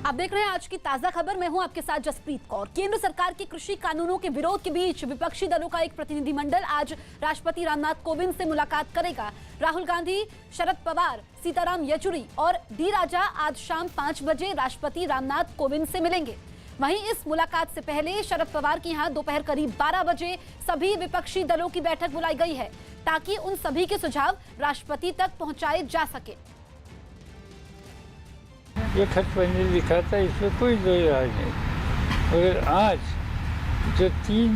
आप देख रहे हैं आज की ताजा खबर। मैं हूं आपके साथ जसप्रीत कौर। केंद्र सरकार के कृषि कानूनों के विरोध के बीच विपक्षी दलों का एक प्रतिनिधिमंडल आज राष्ट्रपति रामनाथ कोविंद से मुलाकात करेगा। राहुल गांधी, शरद पवार, सीताराम येचुरी और डी राजा आज शाम 5 बजे राष्ट्रपति रामनाथ कोविंद से मिलेंगे। वहीं इस मुलाकात से पहले शरद पवार की यहां दोपहर करीब 12 बजे सभी विपक्षी दलों की बैठक बुलाई गई है ताकि उन सभी के सुझाव राष्ट्रपति तक पहुंचाए जा सके। ये खत मैंने लिखा था, इसमें कोई दो राय नहीं। मगर आज जो 3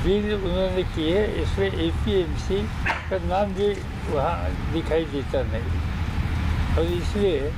बिल उन्होंने किए इसमें APMC का नाम भी वहाँ दिखाई देता नहीं, और इसलिए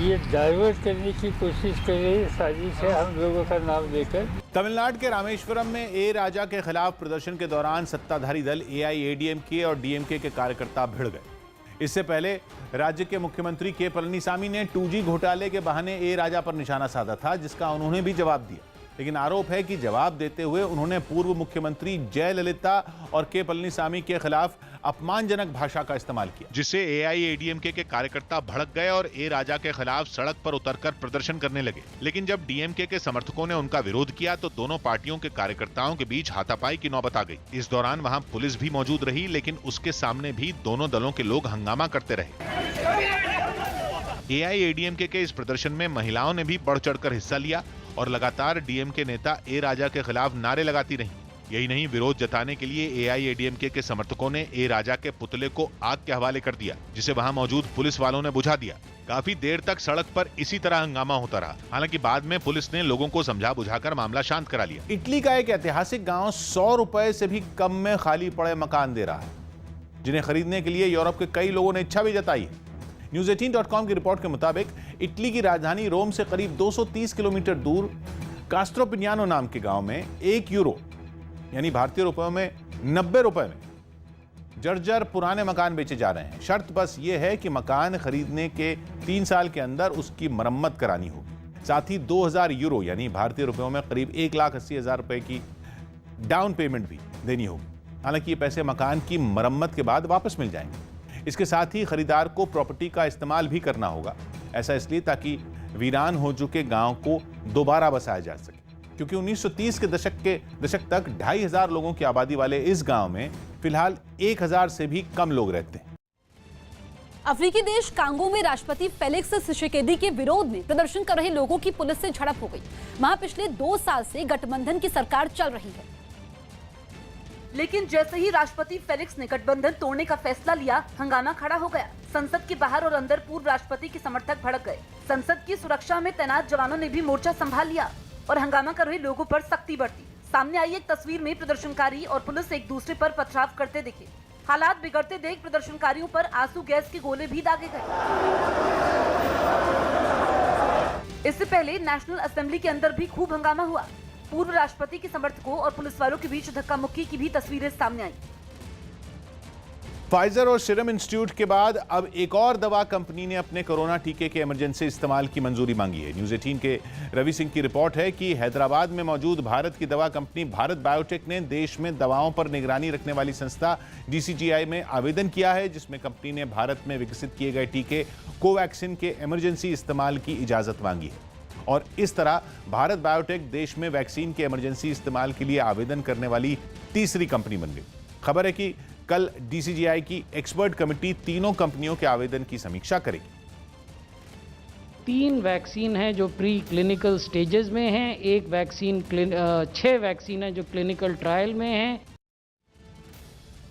ये डाइवर्ट करने की कोशिश कर रही है, साजिश है हम लोगों का नाम लेकर। तमिलनाडु के रामेश्वरम में ए राजा के खिलाफ प्रदर्शन के दौरान सत्ताधारी दल AIADMK और DMK के कार्यकर्ता भिड़ गए। इससे पहले राज्य के मुख्यमंत्री के पलनीसामी ने 2G घोटाले के बहाने ए राजा पर निशाना साधा था, जिसका उन्होंने भी जवाब दिया। लेकिन आरोप है कि जवाब देते हुए उन्होंने पूर्व मुख्यमंत्री जयललिता और के पलनीसामी के खिलाफ अपमानजनक भाषा का इस्तेमाल किया, जिससे AIADMK के कार्यकर्ता भड़क गए और ए राजा के खिलाफ सड़क पर उतरकर प्रदर्शन करने लगे। लेकिन जब DMK के समर्थकों ने उनका विरोध किया तो दोनों पार्टियों के कार्यकर्ताओं के बीच हाथापाई की नौबत आ गई। इस दौरान वहां पुलिस भी मौजूद रही, लेकिन उसके सामने भी दोनों दलों के लोग हंगामा करते रहे। AIADMK के इस प्रदर्शन में महिलाओं ने भी बढ़ चढ़कर हिस्सा लिया और लगातार DMK नेता ए राजा के खिलाफ नारे लगाती रहीं। यही नहीं, विरोध जताने के लिए AIADMK के समर्थकों ने ए राजा के पुतले को आग के हवाले कर दिया, जिसे वहां मौजूद पुलिस वालों ने बुझा दिया। काफी देर तक सड़क पर इसी तरह हंगामा होता रहा। हालांकि बाद में पुलिस ने लोगों को समझा बुझाकर मामला शांत करा लिया। इटली का एक ऐतिहासिक गांव 100 रुपए से भी कम में खाली पड़े मकान दे रहा है, जिन्हें खरीदने के लिए यूरोप के कई लोगों ने इच्छा भी जताई है। News18.com की रिपोर्ट के मुताबिक इटली की राजधानी रोम से करीब 230 किलोमीटर दूर कास्ट्रोपिनियानो नाम के गांव में 1 यूरो यानी भारतीय रुपयों में 90 रुपए में जर्जर पुराने मकान बेचे जा रहे हैं। शर्त बस यह है कि मकान खरीदने के 3 साल के अंदर उसकी मरम्मत करानी होगी। साथ ही 2000 यूरो यानी भारतीय रुपयों में करीब 1,80,000 रुपए की डाउन पेमेंट भी देनी होगी। हालांकि ये पैसे मकान की मरम्मत के बाद वापस मिल जाएंगे। इसके साथ ही खरीदार को प्रॉपर्टी का इस्तेमाल भी करना होगा। ऐसा इसलिए ताकि वीरान हो चुके गांव को दोबारा बसाया जा सके, क्योंकि 1930 के दशक तक 2,500 लोगों की आबादी वाले इस गांव में फिलहाल 1,000 से भी कम लोग रहते हैं। अफ्रीकी देश कांगो में राष्ट्रपति फेलिक्स त्शिसेकेदी के विरोध में प्रदर्शन कर रहे लोगों की पुलिस से झड़प हो गई। वहां पिछले 2 साल से गठबंधन की सरकार चल रही है, लेकिन जैसे ही राष्ट्रपति फेलिक्स ने गठबंधन तोड़ने का फैसला लिया, हंगामा खड़ा हो गया। संसद के बाहर और अंदर पूर्व राष्ट्रपति के समर्थक भड़क गए। संसद की सुरक्षा में तैनात जवानों ने भी मोर्चा संभाल लिया और हंगामा कर रहे लोगों पर सख्ती बरती। सामने आई एक तस्वीर में प्रदर्शनकारी और पुलिस एक दूसरे पर पथराव करते दिखे। हालात बिगड़ते देख प्रदर्शनकारियों पर आंसू गैस के गोले भी दागे गए। इससे पहले नेशनल असेंबली के अंदर भी खूब हंगामा हुआ। पूर्व राष्ट्रपति के समर्थकों और पुलिस वालों के बीच धक्का मुक्की की भी तस्वीरें सामने आई। फाइजर और सीरम इंस्टीट्यूट के बाद अब एक और दवा कंपनी ने अपने कोरोना टीके के इमरजेंसी इस्तेमाल की मंजूरी मांगी है। News 18 के रवि सिंह की रिपोर्ट है कि हैदराबाद में मौजूद भारत की दवा कंपनी भारत बायोटेक ने देश में दवाओं पर निगरानी रखने वाली संस्था DCGI में आवेदन किया है, जिसमें कंपनी ने भारत में विकसित किए गए टीके कोवैक्सीन के इमरजेंसी इस्तेमाल की इजाजत मांगी है। और इस तरह भारत बायोटेक देश में वैक्सीन के इमरजेंसी इस्तेमाल के लिए आवेदन करने वाली तीसरी कंपनी बन गई। खबर है कि कल DCGI की एक्सपर्ट कमेटी तीनों कंपनियों के आवेदन की समीक्षा करेगी। 3 वैक्सीन हैं जो प्री क्लिनिकल स्टेजेस में हैं, 6 वैक्सीन हैं जो क्लिनिकल ट्रायल में हैं।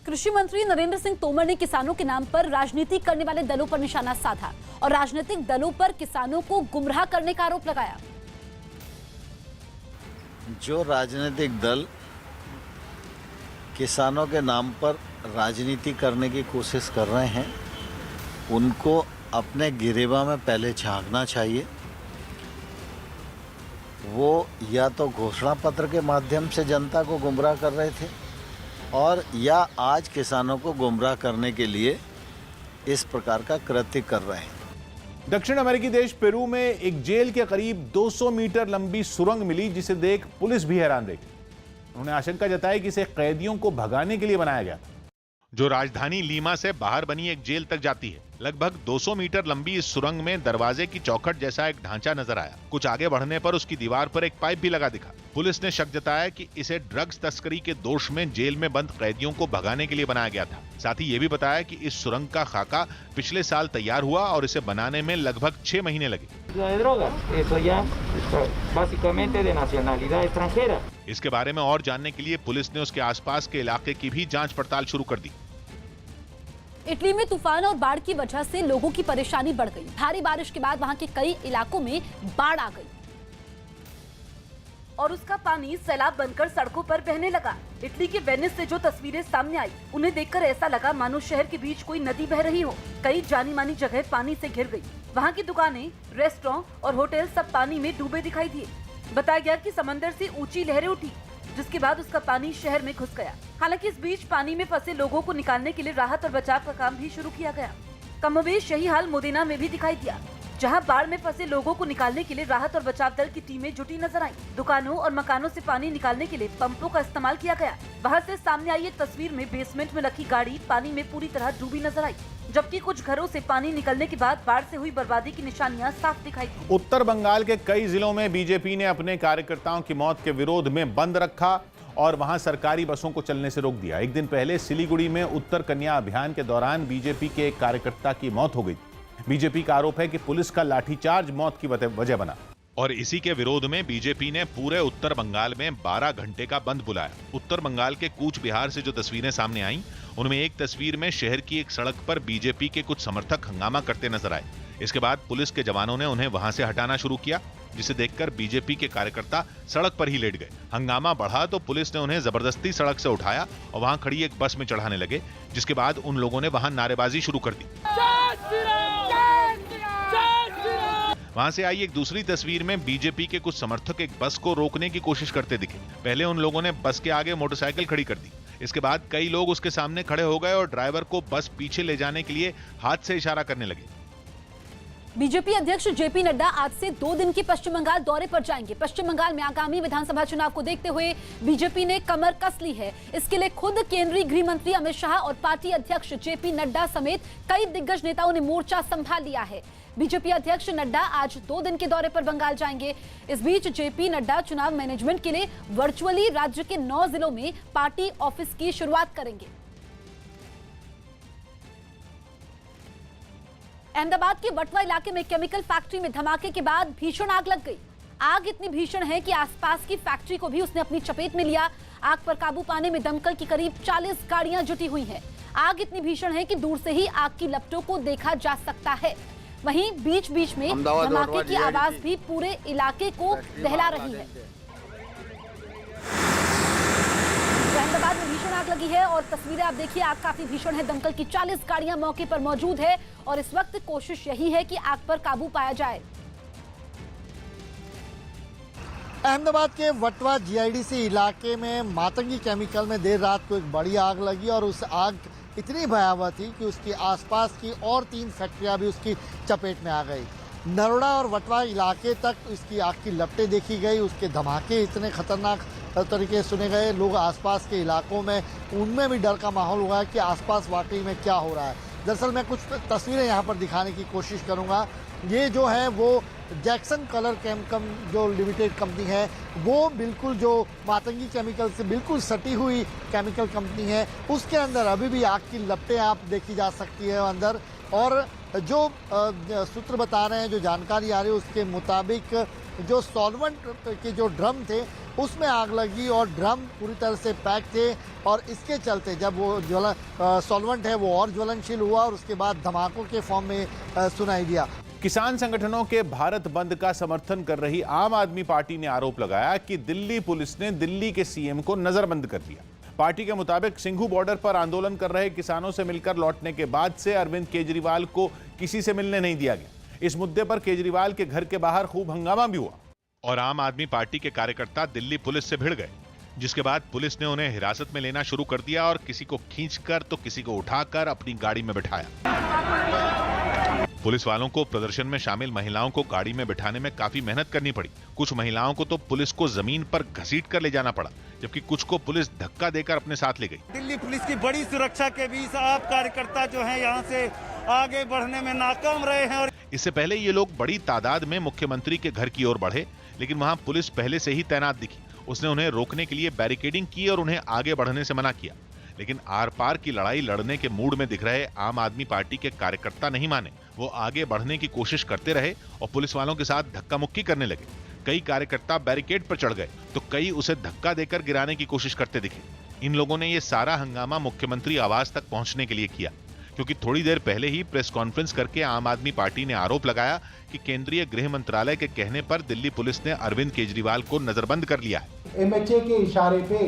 कृषि मंत्री नरेंद्र सिंह तोमर ने किसानों के नाम पर राजनीति करने वाले दलों पर निशाना साधा और राजनीतिक दलों पर किसानों को गुमराह करने का आरोप लगाया। जो राजनीतिक दल किसानों के नाम पर राजनीति करने की कोशिश कर रहे हैं, उनको अपने गिरेबा में पहले झांकना चाहिए। वो या तो घोषणा पत्र के माध्यम से जनता को गुमराह कर रहे थे और या आज किसानों को गुमराह करने के लिए इस प्रकार का कृत्य कर रहे हैं। दक्षिण अमेरिकी देश पेरू में एक जेल के करीब 200 मीटर लंबी सुरंग मिली, जिसे देख पुलिस भी हैरान रह गई। उन्होंने आशंका जताई कि इसे कैदियों को भगाने के लिए बनाया गया था। जो राजधानी लीमा से बाहर बनी एक जेल तक जाती है। लगभग 200 मीटर लंबी इस सुरंग में दरवाजे की चौखट जैसा एक ढांचा नजर आया। कुछ आगे बढ़ने पर उसकी दीवार पर एक पाइप भी लगा दिखा। पुलिस ने शक जताया कि इसे ड्रग्स तस्करी के दोष में जेल में बंद कैदियों को भगाने के लिए बनाया गया था। साथ ही ये भी बताया कि इस सुरंग का खाका पिछले साल तैयार हुआ और इसे बनाने में लगभग 6 महीने लगे। इसके बारे में और जानने के लिए पुलिस ने उसके आसपास के इलाके की भी जांच पड़ताल शुरू कर दी। इटली में तूफान और बाढ़ की वजह से लोगों की परेशानी बढ़ गई। भारी बारिश के बाद वहां के कई इलाकों में बाढ़ आ गई और उसका पानी सैलाब बनकर सड़कों पर बहने लगा। इटली के वेनिस से जो तस्वीरें सामने आई, उन्हें देखकर ऐसा लगा मानो शहर के बीच कोई नदी बह रही हो। कई जानी मानी जगह पानी से घिर गई। वहाँ की दुकानें, रेस्टोरेंट और होटल सब पानी में डूबे दिखाई दिए। बताया गया कि समंदर से ऊंची लहरें उठी, जिसके बाद उसका पानी शहर में घुस गया। हालांकि इस बीच पानी में फंसे लोगों को निकालने के लिए राहत और बचाव का काम भी शुरू किया गया। कमोबेश यही हाल मोदेना में भी दिखाई दिया, जहां बाढ़ में फंसे लोगों को निकालने के लिए राहत और बचाव दल की टीमें जुटी नजर आई। दुकानों और मकानों से पानी निकालने के लिए पंपों का इस्तेमाल किया गया। वहां से सामने आई एक तस्वीर में बेसमेंट में रखी गाड़ी पानी में पूरी तरह डूबी नजर आई, जबकि कुछ घरों से पानी निकलने के बाद बाढ़ से हुई बर्बादी की निशानियां साफ दिखाई दी। उत्तर बंगाल के कई जिलों में बीजेपी ने अपने कार्यकर्ताओं की मौत के विरोध में बंद रखा और वहां सरकारी बसों को चलने से रोक दिया। एक दिन पहले सिलीगुड़ी में उत्तर कन्या अभियान के दौरान बीजेपी के एक कार्यकर्ता की मौत हो गई। बीजेपी का आरोप है कि पुलिस का लाठीचार्ज मौत की वजह बना और इसी के विरोध में बीजेपी ने पूरे उत्तर बंगाल में 12 घंटे का बंद बुलाया। उत्तर बंगाल के कूच बिहार से जो तस्वीरें सामने आईं, उनमें एक तस्वीर में शहर की एक सड़क पर बीजेपी के कुछ समर्थक हंगामा करते नजर आए। इसके बाद पुलिस के जवानों ने उन्हें वहां से हटाना शुरू किया, जिसे देखकर बीजेपी के कार्यकर्ता सड़क पर ही लेट गए। हंगामा बढ़ा तो पुलिस ने उन्हें जबरदस्ती सड़क से उठाया और वहां खड़ी एक बस में चढ़ाने लगे, जिसके बाद उन लोगों ने वहां नारेबाजी शुरू कर दी। वहां से आई एक दूसरी तस्वीर में बीजेपी के कुछ समर्थक एक बस को रोकने की कोशिश करते दिखे। पहले उन लोगों ने बस के आगे मोटरसाइकिल खड़ी कर दी। इसके बाद कई लोग उसके सामने खड़े हो गए और ड्राइवर को बस पीछे ले जाने के लिए हाथ से इशारा करने लगे। बीजेपी अध्यक्ष जेपी नड्डा आज से 2 दिन के पश्चिम बंगाल दौरे पर जाएंगे। पश्चिम बंगाल में आगामी विधानसभा चुनाव को देखते हुए बीजेपी ने कमर कस ली है। इसके लिए खुद केंद्रीय गृह मंत्री अमित शाह और पार्टी अध्यक्ष जेपी नड्डा समेत कई दिग्गज नेताओं ने मोर्चा संभाल लिया है। बीजेपी अध्यक्ष नड्डा आज 2 दिन के दौरे पर बंगाल जाएंगे। इस बीच जेपी नड्डा चुनाव मैनेजमेंट के लिए वर्चुअली राज्य के 9 जिलों में पार्टी ऑफिस की शुरुआत करेंगे। अहमदाबाद के बटवा इलाके में केमिकल फैक्ट्री में धमाके के बाद भीषण आग लग गई। आग इतनी भीषण है कि आसपास की फैक्ट्री को भी उसने अपनी चपेट में लिया। आग पर काबू पाने में दमकल की करीब 40 गाड़ियां जुटी हुई हैं। आग इतनी भीषण है कि दूर से ही आग की लपटों को देखा जा सकता है। वहीं बीच बीच में धमाके की आवाज भी पूरे इलाके को दहला रही है। अहमदाबाद में भीषण आग लगी है और तस्वीरें आप देखिए, आग काफी भीषण है। दमकल की 40 गाड़ियां मौके पर मौजूद है और इस वक्त कोशिश यही है कि आग पर काबू पाया जाए। अहमदाबाद के वटवा जीआईडीसी इलाके में मातंगी केमिकल में देर रात को एक बड़ी आग लगी और उस आग इतनी भयावह थी कि उसके आसपास की और 3 फैक्ट्रियां भी उसकी चपेट में आ गई। नरोड़ा और वटवा इलाके तक इसकी आग की लपटें देखी गई। उसके धमाके इतने खतरनाक तरीके से सुने गए। लोग आसपास के इलाकों में उनमें भी डर का माहौल हुआ है कि आसपास वाकई में क्या हो रहा है। दरअसल मैं कुछ तस्वीरें यहाँ पर दिखाने की कोशिश करूँगा। ये जो है वो जैक्सन कलर केमिकल जो लिमिटेड कंपनी है, वो बिल्कुल जो मातंगी केमिकल से बिल्कुल सटी हुई केमिकल कंपनी है, उसके अंदर अभी भी आग की लपटें आप देखी जा सकती है अंदर। और जो सूत्र बता रहे हैं, जो जानकारी आ रही है, उसके मुताबिक जो सॉल्वेंट के जो ड्रम थे उसमें आग लगी और ड्रम पूरी तरह से पैक थे और इसके चलते जब वो सॉल्वेंट है वो और ज्वलनशील हुआ और उसके बाद धमाकों के फॉर्म में सुनाई दिया। किसान संगठनों के भारत बंद का समर्थन कर रही आम आदमी पार्टी ने आरोप लगाया कि दिल्ली पुलिस ने दिल्ली के सीएम को नजरबंद कर दिया। पार्टी के मुताबिक सिंघू बॉर्डर पर आंदोलन कर रहे किसानों से मिलकर लौटने के बाद से अरविंद केजरीवाल को किसी से मिलने नहीं दिया गया। इस मुद्दे पर केजरीवाल के घर के बाहर खूब हंगामा भी हुआ और आम आदमी पार्टी के कार्यकर्ता दिल्ली पुलिस से भिड़ गए, जिसके बाद पुलिस ने उन्हें हिरासत में लेना शुरू कर दिया और किसी को खींचकर तो किसी को उठाकर अपनी गाड़ी में बिठाया। पुलिस वालों को प्रदर्शन में शामिल महिलाओं को गाड़ी में बिठाने में काफी मेहनत करनी पड़ी। कुछ महिलाओं को तो पुलिस को जमीन पर घसीट कर ले जाना पड़ा, जबकि कुछ को पुलिस धक्का देकर अपने साथ ले गई। दिल्ली पुलिस की बड़ी सुरक्षा के बीच आप कार्यकर्ता जो हैं यहाँ से आगे बढ़ने में नाकाम रहे हैं। और इससे पहले ये लोग बड़ी तादाद में मुख्यमंत्री के घर की ओर बढ़े, लेकिन वहां पुलिस पहले से ही तैनात दिखी। उसने उन्हें रोकने के लिए बैरिकेडिंग की और उन्हें आगे बढ़ने से मना किया। लेकिन आर पार की लड़ाई लड़ने के मूड में दिख रहे आम आदमी पार्टी के कार्यकर्ता नहीं माने। वो आगे बढ़ने की कोशिश करते रहे और पुलिस वालों के साथ धक्का मुक्की करने लगे। कई कार्यकर्ता बैरिकेड पर चढ़ गए तो कई उसे धक्का देकर गिराने की कोशिश करते दिखे। इन लोगों ने ये सारा हंगामा मुख्यमंत्री आवास तक पहुंचने के लिए किया, क्योंकि थोड़ी देर पहले ही प्रेस कॉन्फ्रेंस करके आम आदमी पार्टी ने आरोप लगाया कि केंद्रीय गृह मंत्रालय के कहने पर दिल्ली पुलिस ने अरविंद केजरीवाल को नजरबंद कर लिया है। एमएचए के इशारे पे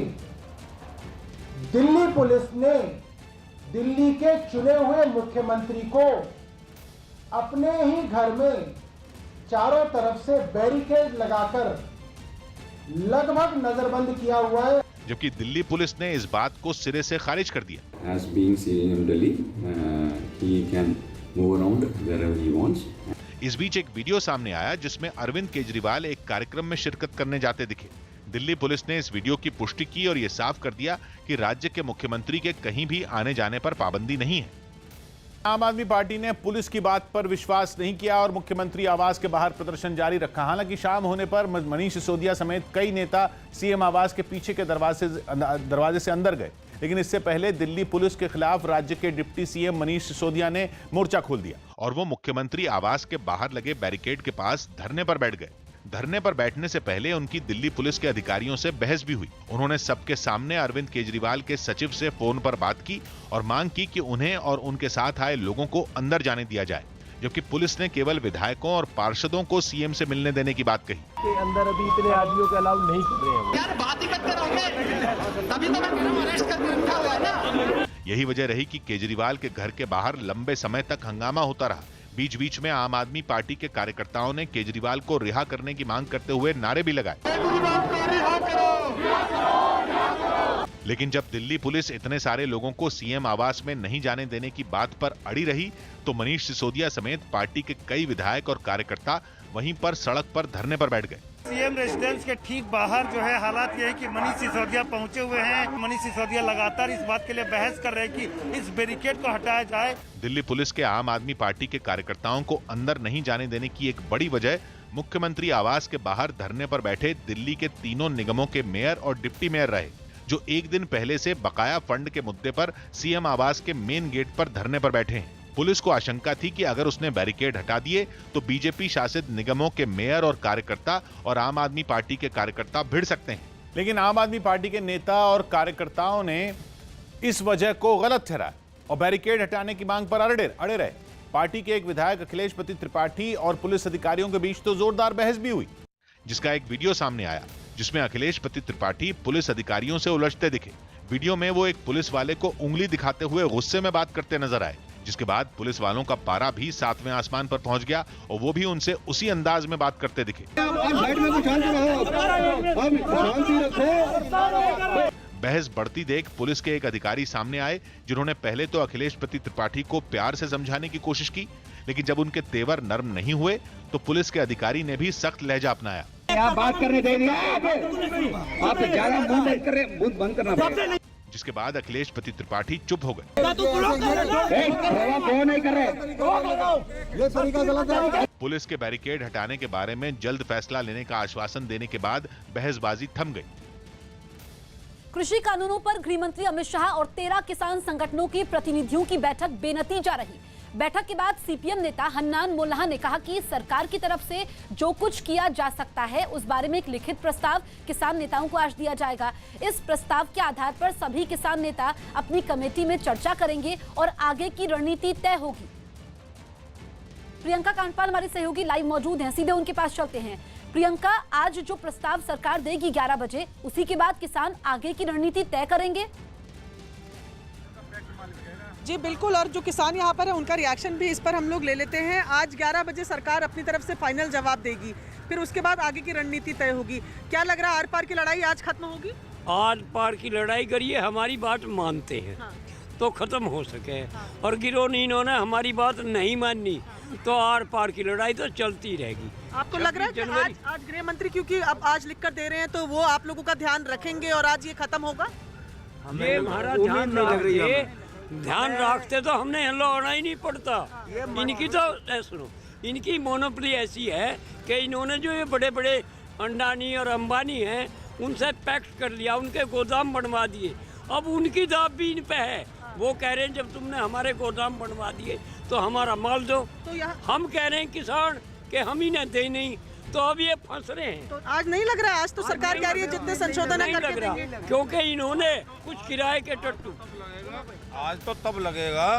दिल्ली पुलिस ने दिल्ली के चुने हुए मुख्यमंत्री को अपने ही घर में चारों तरफ से बैरिकेड लगाकर लगभग नजरबंद किया हुआ है, जबकि दिल्ली पुलिस ने इस बात को सिरे से खारिज कर दिया। As being CM Delhi, he can move around wherever he wants. इस बीच एक वीडियो सामने आया जिसमें अरविंद केजरीवाल एक कार्यक्रम में शिरकत करने जाते दिखे। दिल्ली पुलिस ने इस वीडियो की पुष्टि की और ये साफ कर दिया कि राज्य के मुख्यमंत्री के कहीं भी आने जाने पर पाबंदी नहीं है। आम आदमी पार्टी ने पुलिस की बात पर विश्वास नहीं किया और मुख्यमंत्री आवास के बाहर प्रदर्शन जारी रखा। हालांकि शाम होने पर मनीष सिसोदिया समेत कई नेता सीएम आवास के पीछे के दरवाजे से अंदर गए, लेकिन इससे पहले दिल्ली पुलिस के खिलाफ राज्य के डिप्टी सीएम मनीष सिसोदिया ने मोर्चा खोल दिया और वो मुख्यमंत्री आवास के बाहर लगे बैरिकेड के पास धरने पर बैठ गए। धरने पर बैठने से पहले उनकी दिल्ली पुलिस के अधिकारियों से बहस भी हुई। उन्होंने सबके सामने अरविंद केजरीवाल के सचिव से फोन पर बात की और मांग की कि उन्हें और उनके साथ आए लोगों को अंदर जाने दिया जाए, जबकि पुलिस ने केवल विधायकों और पार्षदों को सीएम से मिलने देने की बात कही। के अंदर अभी इतने आदमियों को अलाउ नहीं कर रहे हैं। यार बात ही मत करोगे, तभी तो मैं अरेस्ट करके रखा हुआ है ना। यही वजह रही कि केजरीवाल के घर के बाहर लंबे समय तक हंगामा होता रहा। बीच बीच में आम आदमी पार्टी के कार्यकर्ताओं ने केजरीवाल को रिहा करने की मांग करते हुए नारे भी लगाए। लेकिन जब दिल्ली पुलिस इतने सारे लोगों को सीएम आवास में नहीं जाने देने की बात पर अड़ी रही तो मनीष सिसोदिया समेत पार्टी के कई विधायक और कार्यकर्ता वहीं पर सड़क पर धरने पर बैठ गए। सीएम रेजिडेंस के ठीक बाहर जो है हालात ये है कि मनीष सिसोदिया पहुंचे हुए हैं। मनीष सिसोदिया लगातार इस बात के लिए बहस कर रहे हैं कि इस बैरिकेड को हटाया जाए। दिल्ली पुलिस के आम आदमी पार्टी के कार्यकर्ताओं को अंदर नहीं जाने देने की एक बड़ी वजह मुख्यमंत्री आवास के बाहर धरने पर बैठे दिल्ली के तीनों निगमों के मेयर और डिप्टी मेयर रहे, जो एक दिन पहले से बकाया फंड के मुद्दे पर सीएम आवास के मेन गेट पर धरने पर बैठे हैं। पुलिस को आशंका थी कि अगर उसने बैरिकेड हटा दिए तो बीजेपी शासित निगमों के मेयर और कार्यकर्ता और आम आदमी पार्टी के कार्यकर्ता भिड़ सकते हैं। लेकिन आम आदमी पार्टी के नेता और कार्यकर्ताओं ने इस वजह को गलत ठहराया और बैरिकेड हटाने की मांग पर अड़े रहे। पार्टी के एक विधायक अखिलेश पति त्रिपाठी और पुलिस अधिकारियों के बीच तो जोरदार बहस भी हुई, जिसका एक वीडियो सामने आया जिसमें अखिलेश पति त्रिपाठी पुलिस अधिकारियों से उलझते दिखे। वीडियो में वो एक पुलिस वाले को उंगली दिखाते हुए गुस्से में बात करते नजर आए, जिसके बाद पुलिस वालों का पारा भी 7वें आसमान पर पहुंच गया और वो भी उनसे उसी अंदाज में बात करते दिखे। बहस बढ़ती देख पुलिस के एक अधिकारी सामने आए जिन्होंने पहले तो अखिलेश पति त्रिपाठी को प्यार से समझाने की कोशिश की, लेकिन जब उनके तेवर नर्म नहीं हुए तो पुलिस के अधिकारी ने भी सख्त लहजा अपनाया। यहाँ बात करने दे दिया आप ज्यादा मुंह नहीं कर रहे, मुंह बंद करना पड़ेगा। जिसके बाद अखिलेश पति त्रिपाठी चुप हो गए। पुलिस के बैरिकेड हटाने के बारे में जल्द फैसला लेने का आश्वासन देने के बाद बहसबाजी थम गई। कृषि कानूनों पर गृह मंत्री अमित शाह और 13 किसान संगठनों के प्रतिनिधियों की बैठक बेनतीजा रही। बैठक के बाद सीपीएम नेता हन्नान मोल्लाह ने कहा कि सरकार की तरफ से जो कुछ किया जा सकता है उस बारे में एक लिखित प्रस्ताव किसान नेताओं को आज दिया जाएगा। इस प्रस्ताव के आधार पर सभी किसान नेता अपनी कमेटी में चर्चा करेंगे और आगे की रणनीति तय होगी। प्रियंका कांडपाल हमारी सहयोगी लाइव मौजूद हैं, सीधे उनके पास चलते हैं। प्रियंका, आज जो प्रस्ताव सरकार देगी 11 बजे, उसी के बाद किसान आगे की रणनीति तय करेंगे? जी बिल्कुल, और जो किसान यहाँ पर है उनका रिएक्शन भी इस पर हम लोग ले लेते हैं। आज 11 बजे सरकार अपनी तरफ से फाइनल जवाब देगी, फिर उसके बाद आगे की रणनीति तय होगी। क्या लग रहा है आर पार की लड़ाई आज खत्म होगी? आर पार की लड़ाई करिए, हमारी बात मानते हैं तो खत्म हो सके, और गिरोह इन्होंने हमारी बात नहीं माननी तो आर पार की लड़ाई तो चलती रहेगी। आपको लग रहा है कि आज गृह मंत्री क्योंकि अब आज लिख कर दे रहे हैं तो वो आप लोगों का ध्यान रखेंगे और आज ये खत्म होगा? ये हमारा ध्यान रखते तो हमने लड़ना ही नहीं पड़ता। इनकी तो सुनो, इनकी मोनोपोली ऐसी है कि इन्होंने जो ये बड़े बड़े अंडानी और अंबानी हैं उनसे पैक्ट कर लिया, उनके गोदाम बनवा दिए। अब उनकी दाब भी इन पे है। वो कह रहे हैं जब तुमने हमारे गोदाम बनवा दिए तो हमारा माल दो। तो हम कह रहे हैं किसान कि हम ही न दे नहीं, तो अब ये फंस रहे हैं। तो आज नहीं लग रहा, आज तो सरकार कह रही है जितने संशोधन है करके देंगे, क्योंकि इन्होंने कुछ किराए के टट्टू। आज तो तब लगेगा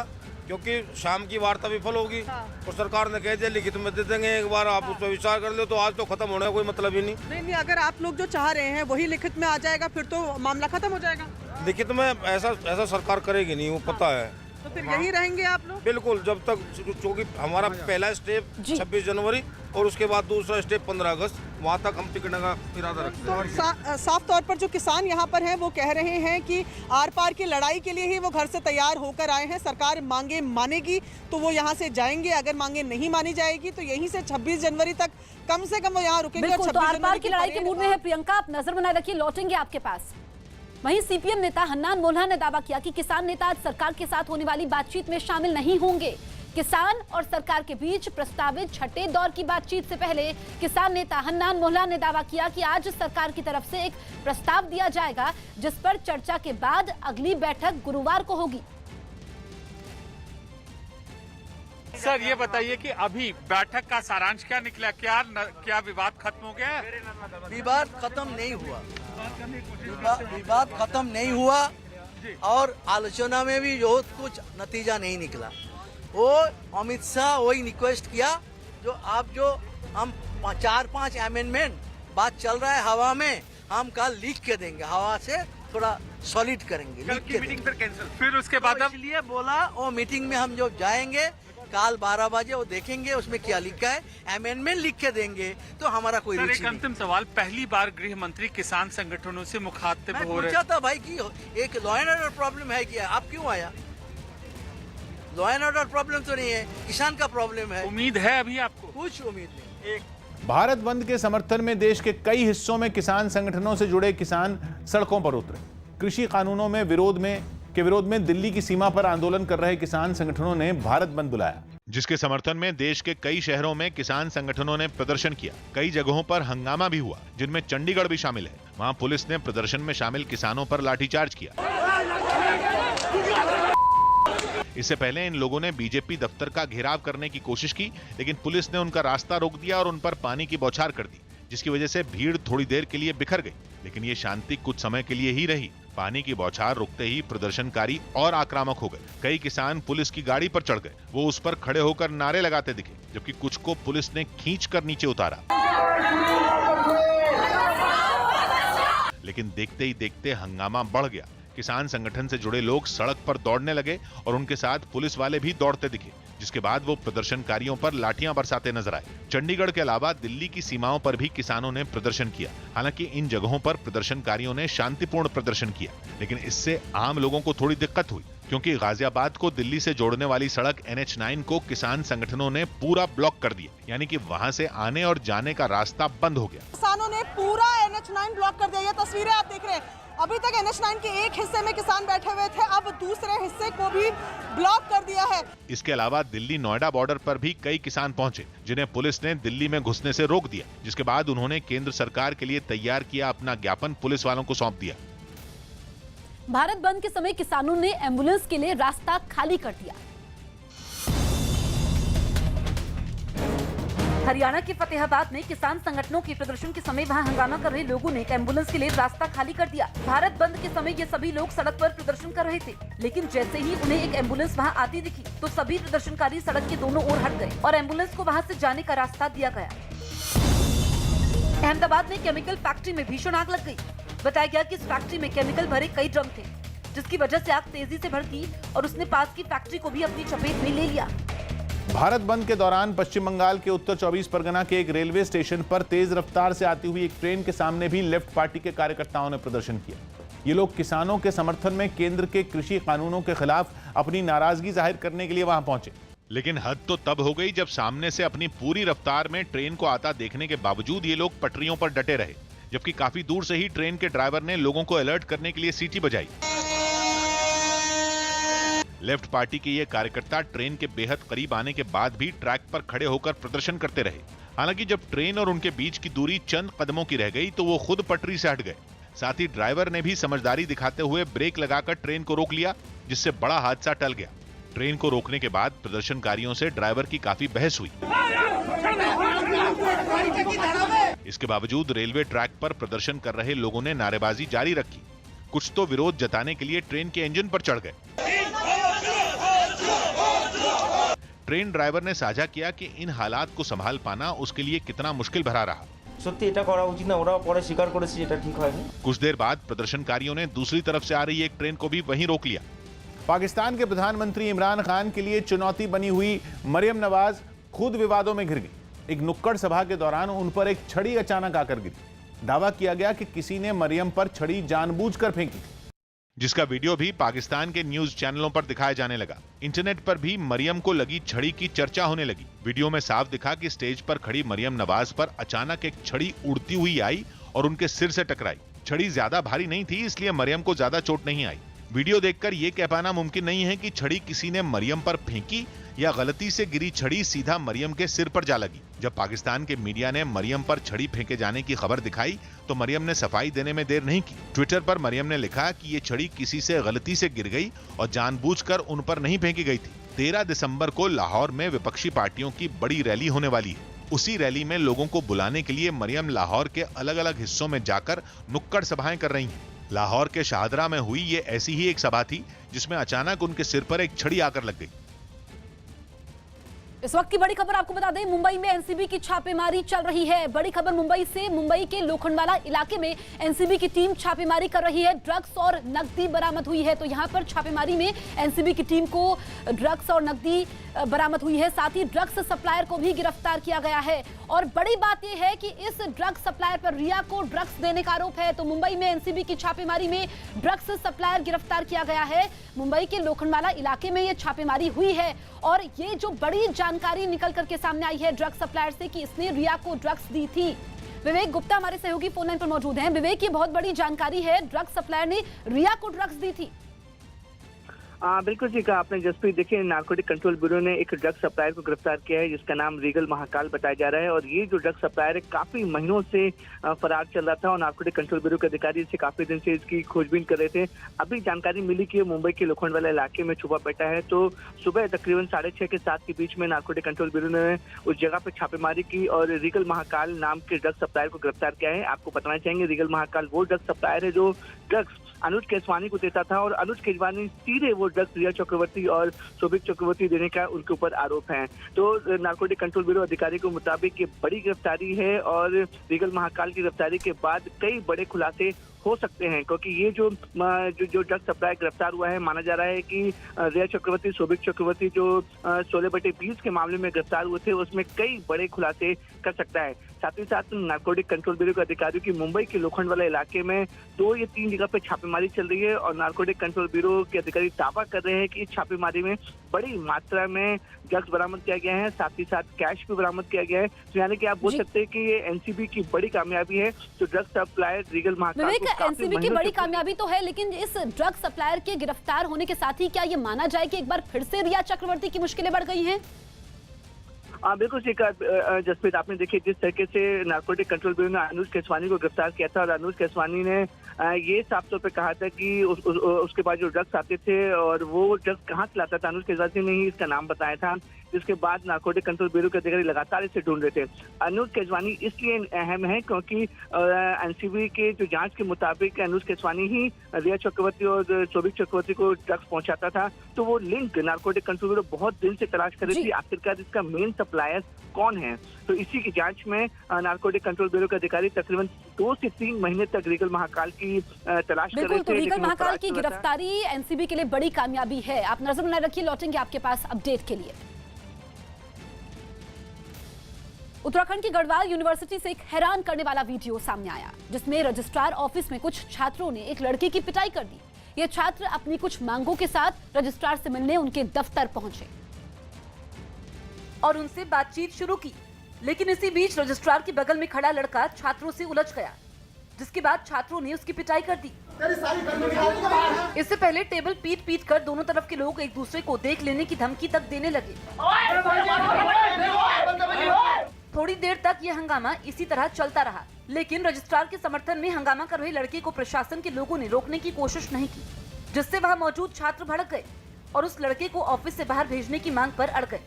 क्योंकि शाम की वार्ता विफल होगी। तो सरकार ने कह दिया लिखित में दे देंगे, एक बार आप उस पर विचार कर लो, तो आज तो खत्म होने का कोई मतलब ही नहीं। नहीं, अगर आप लोग जो चाह रहे हैं वही लिखित में आ जाएगा फिर तो मामला खत्म हो जाएगा। लिखित में ऐसा सरकार करेगी नहीं, वो पता है। तो फिर यही रहेंगे आप लोग? बिल्कुल, जब तक, क्योंकि हमारा पहला स्टेप 26 जनवरी और उसके बाद दूसरा स्टेप 15 अगस्त, वहाँ तक हम टिकने का इरादा रखते हैं। साफ तौर पर जो किसान यहाँ पर हैं वो कह रहे हैं कि आर पार की लड़ाई के लिए ही वो घर से तैयार होकर आए हैं। सरकार मांगे मानेगी तो वो यहाँ से जाएंगे, अगर मांगे नहीं मानी जाएगी तो यहीं से 26 जनवरी तक कम से कम वो यहाँ रुकेंगे। बिल्कुल, तो आर पार की लड़ाई के मूड में है प्रियंका, आप नजर बनाए रखिए, लौटेंगे आपके पास। वहीं सीपीएम नेता हन्नान मोल्ला ने दावा किया कि किसान नेता आज सरकार के साथ होने वाली बातचीत में शामिल नहीं होंगे। किसान और सरकार के बीच प्रस्तावित छठे दौर की बातचीत से पहले किसान नेता हन्नान मोल्ला ने दावा किया कि आज सरकार की तरफ से एक प्रस्ताव दिया जाएगा, जिस पर चर्चा के बाद अगली बैठक गुरुवार को होगी। सर ये बताइए कि अभी बैठक का सारांश क्या निकला, क्या विवाद खत्म हो गया? विवाद खत्म नहीं हुआ, विवाद खत्म नहीं हुआ और आलोचना में भी जो कुछ नतीजा नहीं निकला। वो अमित शाह वही रिक्वेस्ट किया जो हम 4-5 अमेंडमेंट बात चल रहा है हवा में, हम कल लिख के देंगे, हवा से थोड़ा सॉलिड करेंगे। कल की मीटिंग फिर कैंसिल, फिर उसके बाद इसलिए बोला वो मीटिंग में हम जो जाएंगे कल 12 बजे वो देखेंगे उसमें क्या लिखा है, अमेंडमेंट लिख के देंगे तो हमारा कोई सर, एक अंतिम सवाल, पहली बार गृह मंत्री किसान संगठनों से मुखातिब हो रहे। पूछा था भाई कि एक लॉ एंड ऑर्डर प्रॉब्लम है क्या, आप क्यों आया? लॉ एंड ऑर्डर प्रॉब्लम तो नहीं है, किसान का प्रॉब्लम है। उम्मीद है अभी आपको? कुछ उम्मीद नहीं। भारत बंद के समर्थन में देश के कई हिस्सों में किसान संगठनों से जुड़े किसान सड़कों पर उतरे। कृषि कानूनों में विरोध में दिल्ली की सीमा पर आंदोलन कर रहे किसान संगठनों ने भारत बंद बुलाया, जिसके समर्थन में देश के कई शहरों में किसान संगठनों ने प्रदर्शन किया। कई जगहों पर हंगामा भी हुआ, जिनमें चंडीगढ़ भी शामिल है। वहां पुलिस ने प्रदर्शन में शामिल किसानों पर लाठीचार्ज किया। इससे पहले इन लोगों ने बीजेपी दफ्तर का घेराव करने की कोशिश की, लेकिन पुलिस ने उनका रास्ता रोक दिया और उन पर पानी की बौछार कर दी, जिसकी वजह से भीड़ थोड़ी देर के लिए बिखर गई। लेकिन ये शांति कुछ समय के लिए ही रही। पानी की बौछार रुकते ही प्रदर्शनकारी और आक्रामक हो गए। कई किसान पुलिस की गाड़ी पर चढ़ गए। वो उस पर खड़े होकर नारे लगाते दिखे, जबकि कुछ को पुलिस ने खींचकर नीचे उतारा। लेकिन देखते ही देखते हंगामा बढ़ गया। किसान संगठन से जुड़े लोग सड़क पर दौड़ने लगे और उनके साथ पुलिस वाले भी दौड़ते दिखे, जिसके बाद वो प्रदर्शनकारियों पर लाठियां बरसाते नजर आए। चंडीगढ़ के अलावा दिल्ली की सीमाओं पर भी किसानों ने प्रदर्शन किया। हालांकि इन जगहों पर प्रदर्शनकारियों ने शांतिपूर्ण प्रदर्शन किया, लेकिन इससे आम लोगों को थोड़ी दिक्कत हुई, क्योंकि गाजियाबाद को दिल्ली से जोड़ने वाली सड़क NH9 को किसान संगठनों ने पूरा ब्लॉक कर दिया, यानी कि वहां से आने और जाने का रास्ता बंद हो गया। किसानों ने पूरा NH9 ब्लॉक कर दिया। ये तस्वीरें आप देख रहे हैं, अभी तक NH9 के एक हिस्से में किसान बैठे हुए थे, अब दूसरे हिस्से को भी ब्लॉक कर दिया है। इसके अलावा दिल्ली नोएडा बॉर्डर पर भी कई किसान पहुंचे, जिन्हें पुलिस ने दिल्ली में घुसने से रोक दिया, जिसके बाद उन्होंने केंद्र सरकार के लिए तैयार किया अपना ज्ञापन पुलिस वालों को सौंप दिया। भारत बंद के समय किसानों ने एम्बुलेंस के लिए रास्ता खाली कर दिया। हरियाणा के फतेहाबाद में किसान संगठनों के प्रदर्शन के समय वहां हंगामा कर रहे लोगों ने एम्बुलेंस के लिए रास्ता खाली कर दिया। भारत बंद के समय ये सभी लोग सड़क पर प्रदर्शन कर रहे थे, लेकिन जैसे ही उन्हें एक एम्बुलेंस वहां आती दिखी तो सभी प्रदर्शनकारी सड़क के दोनों ओर हट गए और एम्बुलेंस को वहां से जाने का रास्ता दिया गया। अहमदाबाद में केमिकल फैक्ट्री में भीषण आग लग गई। बताया गया कि इस फैक्ट्री में केमिकल भरे कई ड्रम थे, जिसकी वजह से आग तेजी से भड़की और उसने पास की फैक्ट्री को भी अपनी चपेट में ले लिया। भारत बंद के दौरान पश्चिम बंगाल के उत्तर 24 परगना के एक रेलवे स्टेशन पर तेज रफ्तार से आती हुई एक ट्रेन के सामने भी लेफ्ट पार्टी के कार्यकर्ताओं ने प्रदर्शन किया। ये लोग किसानों के समर्थन में केंद्र के कृषि कानूनों के खिलाफ अपनी नाराजगी जाहिर करने के लिए वहां पहुंचे। लेकिन हद तो तब हो गई जब सामने से अपनी पूरी रफ्तार में ट्रेन को आता देखने के बावजूद ये लोग पटरियों पर डटे रहे, जबकि काफी दूर से ही ट्रेन के ड्राइवर ने लोगों को अलर्ट करने के लिए सीटी बजाई। लेफ्ट पार्टी के ये कार्यकर्ता ट्रेन के बेहद करीब आने के बाद भी ट्रैक पर खड़े होकर प्रदर्शन करते रहे। हालांकि जब ट्रेन और उनके बीच की दूरी चंद कदमों की रह गई तो वो खुद पटरी से हट गए। साथ ही ड्राइवर ने भी समझदारी दिखाते हुए ब्रेक लगाकर ट्रेन को रोक लिया, जिससे बड़ा हादसा टल गया। ट्रेन को रोकने के बाद प्रदर्शनकारियों से ड्राइवर की काफी बहस हुई। इसके बावजूद रेलवे ट्रैक पर प्रदर्शन कर रहे लोगों ने नारेबाजी जारी रखी। कुछ तो विरोध जताने के लिए ट्रेन के इंजन पर चढ़ गए। ट्रेन ड्राइवर ने साझा किया कि इन हालात को संभाल पाना उसके लिए कितना मुश्किल भरा रहा। कुछ देर बाद प्रदर्शनकारियों ने दूसरी तरफ से आ रही एक ट्रेन को भी वहीं रोक लिया। पाकिस्तान के प्रधानमंत्री इमरान खान के लिए चुनौती बनी हुई मरियम नवाज खुद विवादों में घिर गई। एक नुक्कड़ सभा के दौरान उन पर एक छड़ी अचानक आकर गिरी। दावा किया गया कि किसी ने मरियम पर छड़ी जानबूझकर फेंकी, जिसका वीडियो भी पाकिस्तान के न्यूज चैनलों पर दिखाया जाने लगा। इंटरनेट पर भी मरियम को लगी छड़ी की चर्चा होने लगी। वीडियो में साफ दिखा कि स्टेज पर खड़ी मरियम नवाज पर अचानक एक छड़ी उड़ती हुई आई और उनके सिर से टकराई। छड़ी ज्यादा भारी नहीं थी, इसलिए मरियम को ज्यादा चोट नहीं आई। वीडियो देखकर यह कह पाना मुमकिन नहीं है कि छड़ी किसी ने मरियम पर फेंकी या गलती से गिरी छड़ी सीधा मरियम के सिर पर जा लगी। जब पाकिस्तान के मीडिया ने मरियम पर छड़ी फेंके जाने की खबर दिखाई तो मरियम ने सफाई देने में देर नहीं की। ट्विटर पर मरियम ने लिखा कि ये छड़ी किसी से गलती से गिर गई और जानबूझकर उन पर नहीं फेंकी गई थी। 13 दिसंबर को लाहौर में विपक्षी पार्टियों की बड़ी रैली होने वाली है। उसी रैली में लोगों को बुलाने के लिए मरियम लाहौर के अलग अलग हिस्सों में जाकर नुक्कड़ सभाएं कर रही हैं। लाहौर के शाहदरा में हुई ये ऐसी ही एक सभा थी जिसमें अचानक उनके सिर पर एक छड़ी आकर लग गई। इस वक्त की बड़ी खबर आपको बता दें, मुंबई में एनसीबी की छापेमारी चल रही है। बड़ी खबर मुंबई से, मुंबई के लोखंडवाला इलाके में एनसीबी की टीम छापेमारी कर रही है। ड्रग्स और नकदी बरामद हुई है। तो यहां पर छापेमारी में एनसीबी की टीम को ड्रग्स और नकदी बरामद हुई है। साथ ही ड्रग्स सप्लायर को भी गिरफ्तार किया गया है। और बड़ी बात यह है कि इस ड्रग्स सप्लायर पर रिया को ड्रग्स देने का आरोप है। तो मुंबई में एनसीबी की छापेमारी में ड्रग्स सप्लायर गिरफ्तार किया गया है। मुंबई के लोखंडवाला इलाके में यह छापेमारी हुई है और ये जो बड़ी जानकारी निकल करके सामने आई है ड्रग्स सप्लायर से कि इसने रिया को ड्रग्स दी थी। विवेक गुप्ता हमारे सहयोगी फोन लाइन पर मौजूद हैं। विवेक, ये बहुत बड़ी जानकारी है, ड्रग्स सप्लायर ने रिया को ड्रग्स दी थी। बिल्कुल जी कहा आपने जसप्रीत। देखिए, नारकोटिक कंट्रोल ब्यूरो ने एक ड्रग्स सप्लायर को गिरफ्तार किया है जिसका नाम रीगल महाकाल बताया जा रहा है। और ये जो ड्रग्स सप्लायर है काफी महीनों से फरार चल रहा था और नारकोटिक कंट्रोल ब्यूरो के अधिकारी इससे काफी दिन से इसकी खोजबीन कर रहे थे। अभी जानकारी मिली कि मुंबई के लोखंडवाला इलाके में छुपा बैठा है। तो सुबह तकरीबन 6:30 के 7 के बीच में नारकोटिक कंट्रोल ब्यूरो ने उस जगह पर छापेमारी की और रीगल महाकाल नाम के ड्रग्स सप्लायर को गिरफ्तार किया है। आपको बताना चाहेंगे, रीगल महाकाल वो ड्रग्स सप्लायर है जो ड्रग्स अनुज केसवानी को देता था और अनुज केसवानी सीधे वो ड्रग्स रिया चक्रवर्ती और शोभिक चक्रवर्ती देने का उनके ऊपर आरोप है। तो नारकोटिक कंट्रोल ब्यूरो अधिकारी के मुताबिक ये बड़ी गिरफ्तारी है और रीगल महाकाल की गिरफ्तारी के बाद कई बड़े खुलासे हो सकते हैं, क्योंकि ये जो ड्रग सप्लाई गिरफ्तार हुआ है, माना जा रहा है कि रिया चक्रवर्ती, शोभिक चक्रवर्ती जो 16/20 के मामले में गिरफ्तार हुए थे उसमें कई बड़े खुलासे कर सकता है। साथ ही साथ नारकोटिक कंट्रोल ब्यूरो के अधिकारियों की मुंबई के लोखंडवाला इलाके में 2 या 3 जगह पे छापेमारी चल रही है और नारकोटिक कंट्रोल ब्यूरो के अधिकारी दावा कर रहे हैं कि इस छापेमारी में बड़ी मात्रा में ड्रग्स बरामद किया गया है, साथ ही साथ कैश भी बरामद किया गया है। तो यानी कि आप बोल सकते हैं कि ये एनसीबी की बड़ी कामयाबी है। तो drugs supplier Regal Mahakal NCB की बड़ी कामयाबी तो है, लेकिन इस ड्रग सप्लायर के गिरफ्तार होने के साथ ही क्या ये माना जाए कि एक बार फिर से रिया चक्रवर्ती की मुश्किलें बढ़ गई हैं? बिल्कुल जसप्रीत, आपने देखिए जिस तरीके से नारकोटिक कंट्रोल ब्यूरो ने अनुज केसवानी को गिरफ्तार किया था और अनुज केसवानी ने ये साफ तौर पे कहा था कि उसके पास जो ड्रग्स आते थे और वो ड्रग्स कहाँ से लाता था, अनुज केसवानी ने ही इसका नाम बताया था। जिसके बाद नारकोटिक कंट्रोल ब्यूरो के अधिकारी लगातार इसे ढूंढ रहे थे। अनुज केसवानी इसलिए अहम है क्योंकि एनसीबी के जो जांच के मुताबिक अनुज केसवानी ही रिया चक्रवर्ती और शोभिक चक्रवर्ती को ड्रग्स पहुंचाता था। तो वो लिंक नारकोटिक कंट्रोल ब्यूरो बहुत दिन से तलाश कर रही थी, आखिरकार इसका मेन सप्लायर कौन है। तो इसी की जांच में नारकोटिक कंट्रोल ब्यूरो के अधिकारी तकरीबन 2 से 3 महीने तक रीगल महाकाल की तलाश कर रहे थे। तो रीगल महाकाल की गिरफ्तारी एनसीबी के लिए बड़ी कामयाबी है। आप नजर बनाए रखिए, लौटेंगे आपके पास अपडेट के लिए। उत्तराखंड की गढ़वाल यूनिवर्सिटी से एक हैरान करने वाला वीडियो सामने आया, जिसमें रजिस्ट्रार ऑफिस में कुछ छात्रों ने एक लड़के की पिटाई कर दी। ये छात्र अपनी कुछ मांगों के साथ रजिस्ट्रार से मिलने उनके दफ्तर पहुंचे। और उनसे बातचीत शुरू की, लेकिन इसी बीच रजिस्ट्रार के बगल में खड़ा लड़का छात्रों से उलझ गया, जिसके बाद छात्रों ने उसकी पिटाई कर दी। इससे पहले टेबल पीट कर दोनों तरफ के लोग एक दूसरे को देख लेने की धमकी तक देने लगे। थोड़ी देर तक यह हंगामा इसी तरह चलता रहा, लेकिन रजिस्ट्रार के समर्थन में हंगामा कर रहे लड़के को प्रशासन के लोगों ने रोकने की कोशिश नहीं की, जिससे वहां मौजूद छात्र भड़क गए और उस लड़के को ऑफिस से बाहर भेजने की मांग पर अड़ गए।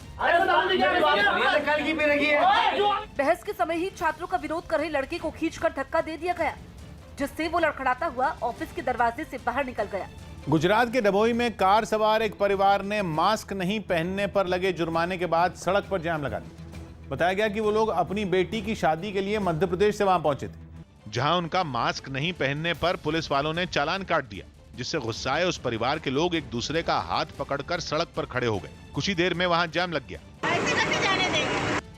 बहस के समय ही छात्रों का विरोध कर रहे लड़के को खींचकर धक्का दे दिया गया, जिससे वो लड़खड़ाता हुआ ऑफिस के दरवाजे से बाहर निकल गया। गुजरात के डभोई में कार सवार एक परिवार ने मास्क नहीं पहनने पर लगे जुर्माने के बाद सड़क पर जाम लगा दिया। बताया गया कि वो लोग अपनी बेटी की शादी के लिए मध्य प्रदेश से वहां पहुंचे थे, जहां उनका मास्क नहीं पहनने पर पुलिस वालों ने चालान काट दिया, जिससे गुस्साए उस परिवार के लोग एक दूसरे का हाथ पकड़कर सड़क पर खड़े हो गए। कुछ ही देर में वहां जाम लग गया।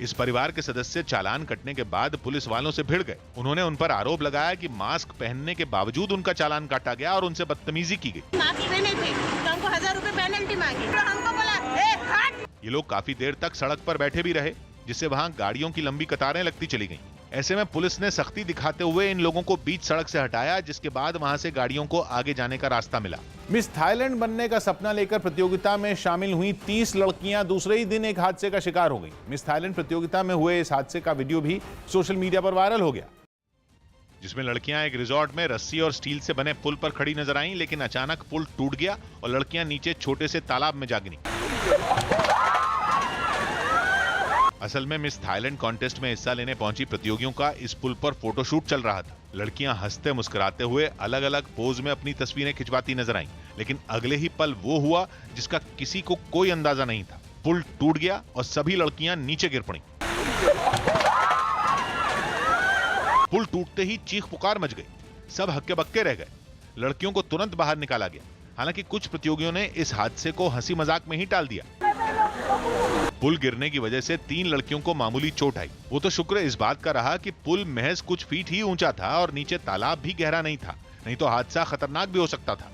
इस परिवार के सदस्य चालान कटने के बाद पुलिस वालों से भिड़ गए। उन्होंने उन पर आरोप लगाया कि मास्क पहनने के बावजूद उनका चालान काटा गया और उनसे बदतमीजी की गई। मास्क पहने थे तो हमको 1000 रुपए पेनल्टी मांगी, तो हमको बोला ए हट। ये लोग काफी देर तक सड़क पर बैठे भी रहे, जिससे वहां गाड़ियों की लंबी कतारें लगती चली गईं। ऐसे में पुलिस ने सख्ती दिखाते हुए इन लोगों को बीच सड़क से हटाया, जिसके बाद वहां से गाड़ियों को आगे जाने का रास्ता मिला। मिस थाईलैंड बनने का सपना लेकर प्रतियोगिता में शामिल हुई 30 लड़कियां दूसरे ही दिन एक हादसे का शिकार हो गई। मिस थाईलैंड प्रतियोगिता में हुए इस हादसे का वीडियो भी सोशल मीडिया पर वायरल हो गया, जिसमें लड़कियां एक रिजॉर्ट में रस्सी और स्टील से बने पुल पर खड़ी नजर आईं, लेकिन अचानक पुल टूट गया और लड़कियां नीचे छोटे से तालाब में जा गिरीं। असल में मिस थाईलैंड कॉन्टेस्ट में हिस्सा लेने पहुंची प्रतियोगियों का इस पुल पर फोटोशूट चल रहा था। लड़कियां हंसते मुस्कुराते हुए अलग अलग पोज में अपनी तस्वीरें खिंचवाती नजर आईं, लेकिन अगले ही पल वो हुआ जिसका किसी को कोई अंदाजा नहीं था। पुल टूट गया और सभी लड़कियां नीचे गिर पड़ीं। पुल टूटते ही चीख पुकार मच गई, सब हक्के बक्के रह गए। लड़कियों को तुरंत बाहर निकाला गया। हालांकि कुछ प्रतियोगियों ने इस हादसे को हंसी मजाक में ही टाल दिया। पुल गिरने की वजह से 3 लड़कियों को मामूली चोट आई। वो तो शुक्र इस बात का रहा कि पुल महज कुछ फीट ही ऊंचा था और नीचे तालाब भी गहरा नहीं था, नहीं तो हादसा खतरनाक भी हो सकता था।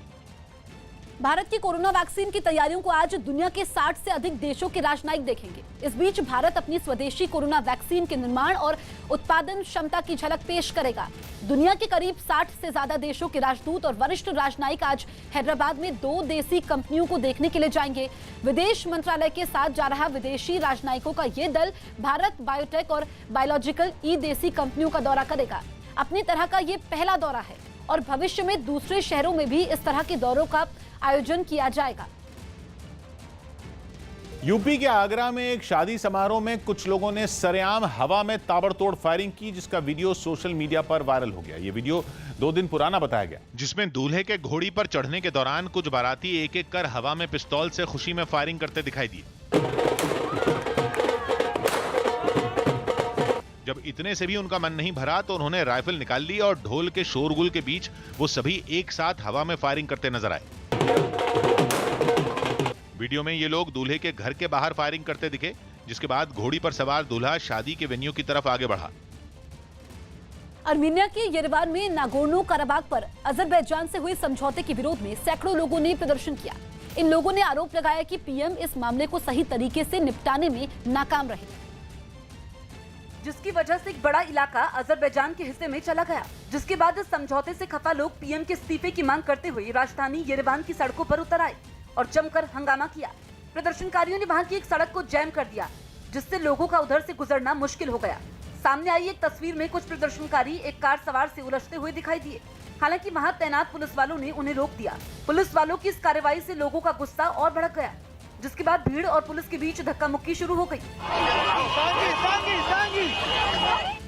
भारत की कोरोना वैक्सीन की तैयारियों को आज दुनिया के 60 से अधिक देशों के राजनयिक देखेंगे। इस बीच भारत अपनी स्वदेशी कोरोना वैक्सीन के निर्माण और उत्पादन क्षमता की झलक पेश करेगा। दुनिया के करीब 60 से ज्यादा देशों के राजदूत और वरिष्ठ राजनयिक आज हैदराबाद में 2 देसी कंपनियों को देखने के लिए जाएंगे। विदेश मंत्रालय के साथ जा रहा विदेशी राजनयिकों का ये दल भारत बायोटेक और बायोलॉजिकल ई देसी कंपनियों का दौरा करेगा। अपनी तरह का ये पहला दौरा है और भविष्य में दूसरे शहरों में भी इस तरह के दौरों का आयोजन किया जाएगा। यूपी के आगरा में एक शादी समारोह में कुछ लोगों ने सरेआम हवा में ताबड़तोड़ फायरिंग की, जिसका वीडियो सोशल मीडिया पर वायरल हो गया। यह वीडियो 2 दिन पुराना बताया गया, जिसमें दूल्हे के घोड़ी पर चढ़ने के दौरान कुछ बाराती एक एक कर हवा में पिस्तौल से खुशी में फायरिंग करते दिखाई दिए। जब इतने से भी उनका मन नहीं भरा तो उन्होंने राइफल निकाल ली और ढोल के शोरगुल के बीच वो सभी एक साथ हवा में फायरिंग करते नजर आए। वीडियो में ये लोग दूल्हे के घर के बाहर फायरिंग करते दिखे, जिसके बाद घोड़ी पर सवार दूल्हा शादी के वेन्यू की तरफ आगे बढ़ा। अर्मीनिया के येरेवान में नागोर्नो कराबाख पर अजरबैजान से हुए समझौते के विरोध में सैकड़ों लोगों ने प्रदर्शन किया। इन लोगों ने आरोप लगाया कि पीएम इस मामले को सही तरीके से निपटाने में नाकाम रहे, जिसकी वजह से एक बड़ा इलाका अजरबैजान के हिस्से में चला गया। जिसके बाद इस समझौते से खफा लोग पीएम के इस्तीफे की मांग करते हुए राजधानी येरेवान की सड़कों पर उतर आए और जमकर हंगामा किया। प्रदर्शनकारियों ने वहां की एक सड़क को जैम कर दिया, जिससे लोगों का उधर से गुजरना मुश्किल हो गया। सामने आई एक तस्वीर में कुछ प्रदर्शनकारी एक कार सवार से उलझते हुए दिखाई दिए। हालांकि वहां तैनात पुलिस वालों ने उन्हें रोक दिया। पुलिस वालों की इस कार्रवाई से लोगों का गुस्सा और भड़क गया, जिसके बाद भीड़ और पुलिस के बीच धक्का मुक्की शुरू हो गई।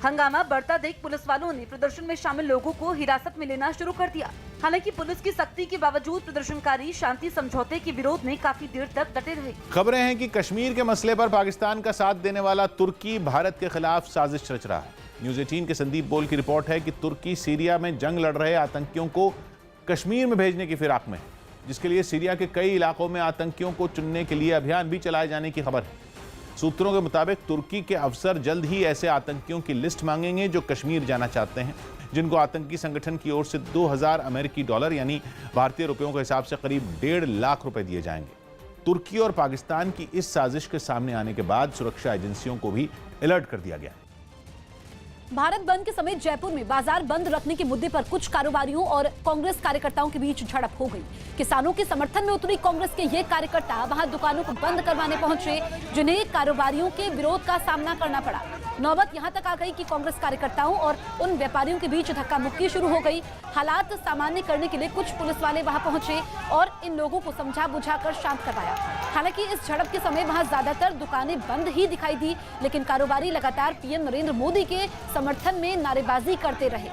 हंगामा बढ़ता देख पुलिस वालों ने प्रदर्शन में शामिल लोगों को हिरासत में लेना शुरू कर दिया। हालांकि पुलिस की सख्ती के बावजूद प्रदर्शनकारी शांति समझौते के विरोध में काफी देर तक डटे रहे। खबरें हैं कि कश्मीर के मसले पर पाकिस्तान का साथ देने वाला तुर्की भारत के खिलाफ साजिश रच रहा है। न्यूज़ 18 के संदीप बोल की रिपोर्ट है कि तुर्की सीरिया में जंग लड़ रहे आतंकियों को कश्मीर में भेजने की फिराक में है, जिसके लिए सीरिया के कई इलाकों में आतंकियों को चुनने के लिए अभियान भी चलाए जाने की खबर है। सूत्रों के मुताबिक तुर्की के अफसर जल्द ही ऐसे आतंकियों की लिस्ट मांगेंगे जो कश्मीर जाना चाहते हैं, जिनको आतंकी संगठन की ओर से $2000 अमेरिकी यानी भारतीय रुपयों के हिसाब से करीब 1.5 लाख रुपए दिए जाएंगे। तुर्की और पाकिस्तान की इस साजिश के सामने आने के बाद सुरक्षा एजेंसियों को भी अलर्ट कर दिया गया। भारत बंद के समय जयपुर में बाजार बंद रखने के मुद्दे पर कुछ कारोबारियों और कांग्रेस कार्यकर्ताओं के बीच झड़प हो गई। किसानों के समर्थन में उतरी कांग्रेस के ये कार्यकर्ता वहां दुकानों को बंद करवाने पहुंचे, जिन्हें कारोबारियों के विरोध का सामना करना पड़ा। नौबत यहां तक आ गई कि कांग्रेस कार्यकर्ताओं और उन व्यापारियों के बीच धक्का मुक्की शुरू हो गई। हालात सामान्य करने के लिए कुछ पुलिस वाले वहां पहुंचे और इन लोगों को समझा बुझाकर शांत करवाया। हालांकि इस झड़प के समय वहां ज्यादातर दुकानें बंद ही दिखाई दी, लेकिन कारोबारी लगातार पीएम नरेंद्र मोदी के समर्थन में नारेबाजी करते रहे।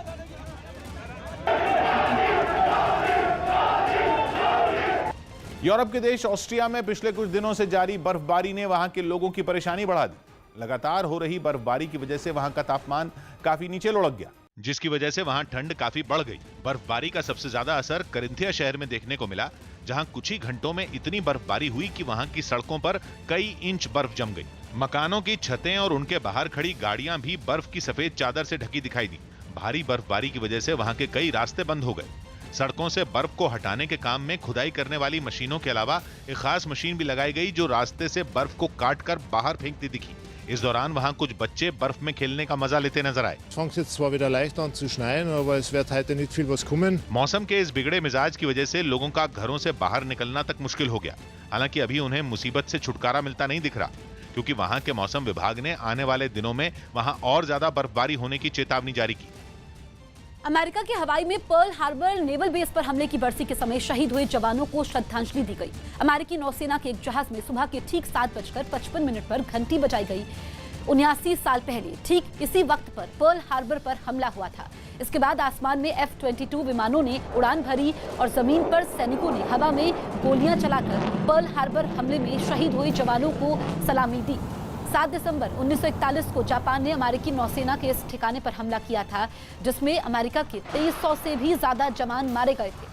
यूरोप के देश ऑस्ट्रिया में पिछले कुछ दिनों से जारी बर्फबारी ने वहां के लोगों की परेशानी बढ़ा दी। लगातार हो रही बर्फबारी की वजह से वहां का तापमान काफी नीचे लुढ़क गया, जिसकी वजह से वहां ठंड काफी बढ़ गई। बर्फबारी का सबसे ज्यादा असर करिंथिया शहर में देखने को मिला, जहां कुछ ही घंटों में इतनी बर्फबारी हुई कि वहां की सड़कों पर कई इंच बर्फ जम गई। मकानों की छतें और उनके बाहर खड़ी गाड़ियां भी बर्फ की सफेद चादर से ढकी दिखाई दी। भारी बर्फबारी की वजह से वहां के कई रास्ते बंद हो गए। सड़कों से बर्फ को हटाने के काम में खुदाई करने वाली मशीनों के अलावा एक खास मशीन भी लगाई गई जो रास्ते से बर्फ को काटकर बाहर फेंकती दिखी। इस दौरान वहां कुछ बच्चे बर्फ में खेलने का मजा लेते नजर आए। मौसम के इस बिगड़े मिजाज की वजह से लोगों का घरों से बाहर निकलना तक मुश्किल हो गया। हालांकि अभी उन्हें मुसीबत से छुटकारा मिलता नहीं दिख रहा, क्योंकि वहां के मौसम विभाग ने आने वाले दिनों में वहां और ज्यादा बर्फबारी होने की चेतावनी जारी की। अमेरिका के हवाई में पर्ल हार्बर नेवल बेस पर हमले की बरसी के समय शहीद हुए जवानों को श्रद्धांजलि दी गई। अमेरिकी नौसेना के एक जहाज में सुबह के ठीक 7:55 पर घंटी बजाई गई। 79 साल पहले ठीक इसी वक्त पर पर्ल हार्बर पर हमला हुआ था। इसके बाद आसमान में F-22 विमानों ने उड़ान भरी और जमीन पर सैनिकों ने हवा में गोलियां चलाकर पर्ल हार्बर हमले में शहीद हुए जवानों को सलामी दी। 7 दिसंबर 1941 को जापान ने अमेरिकी नौसेना के इस ठिकाने पर हमला किया था, जिसमें अमेरिका के 2300 से भी ज्यादा जवान मारे गए थे।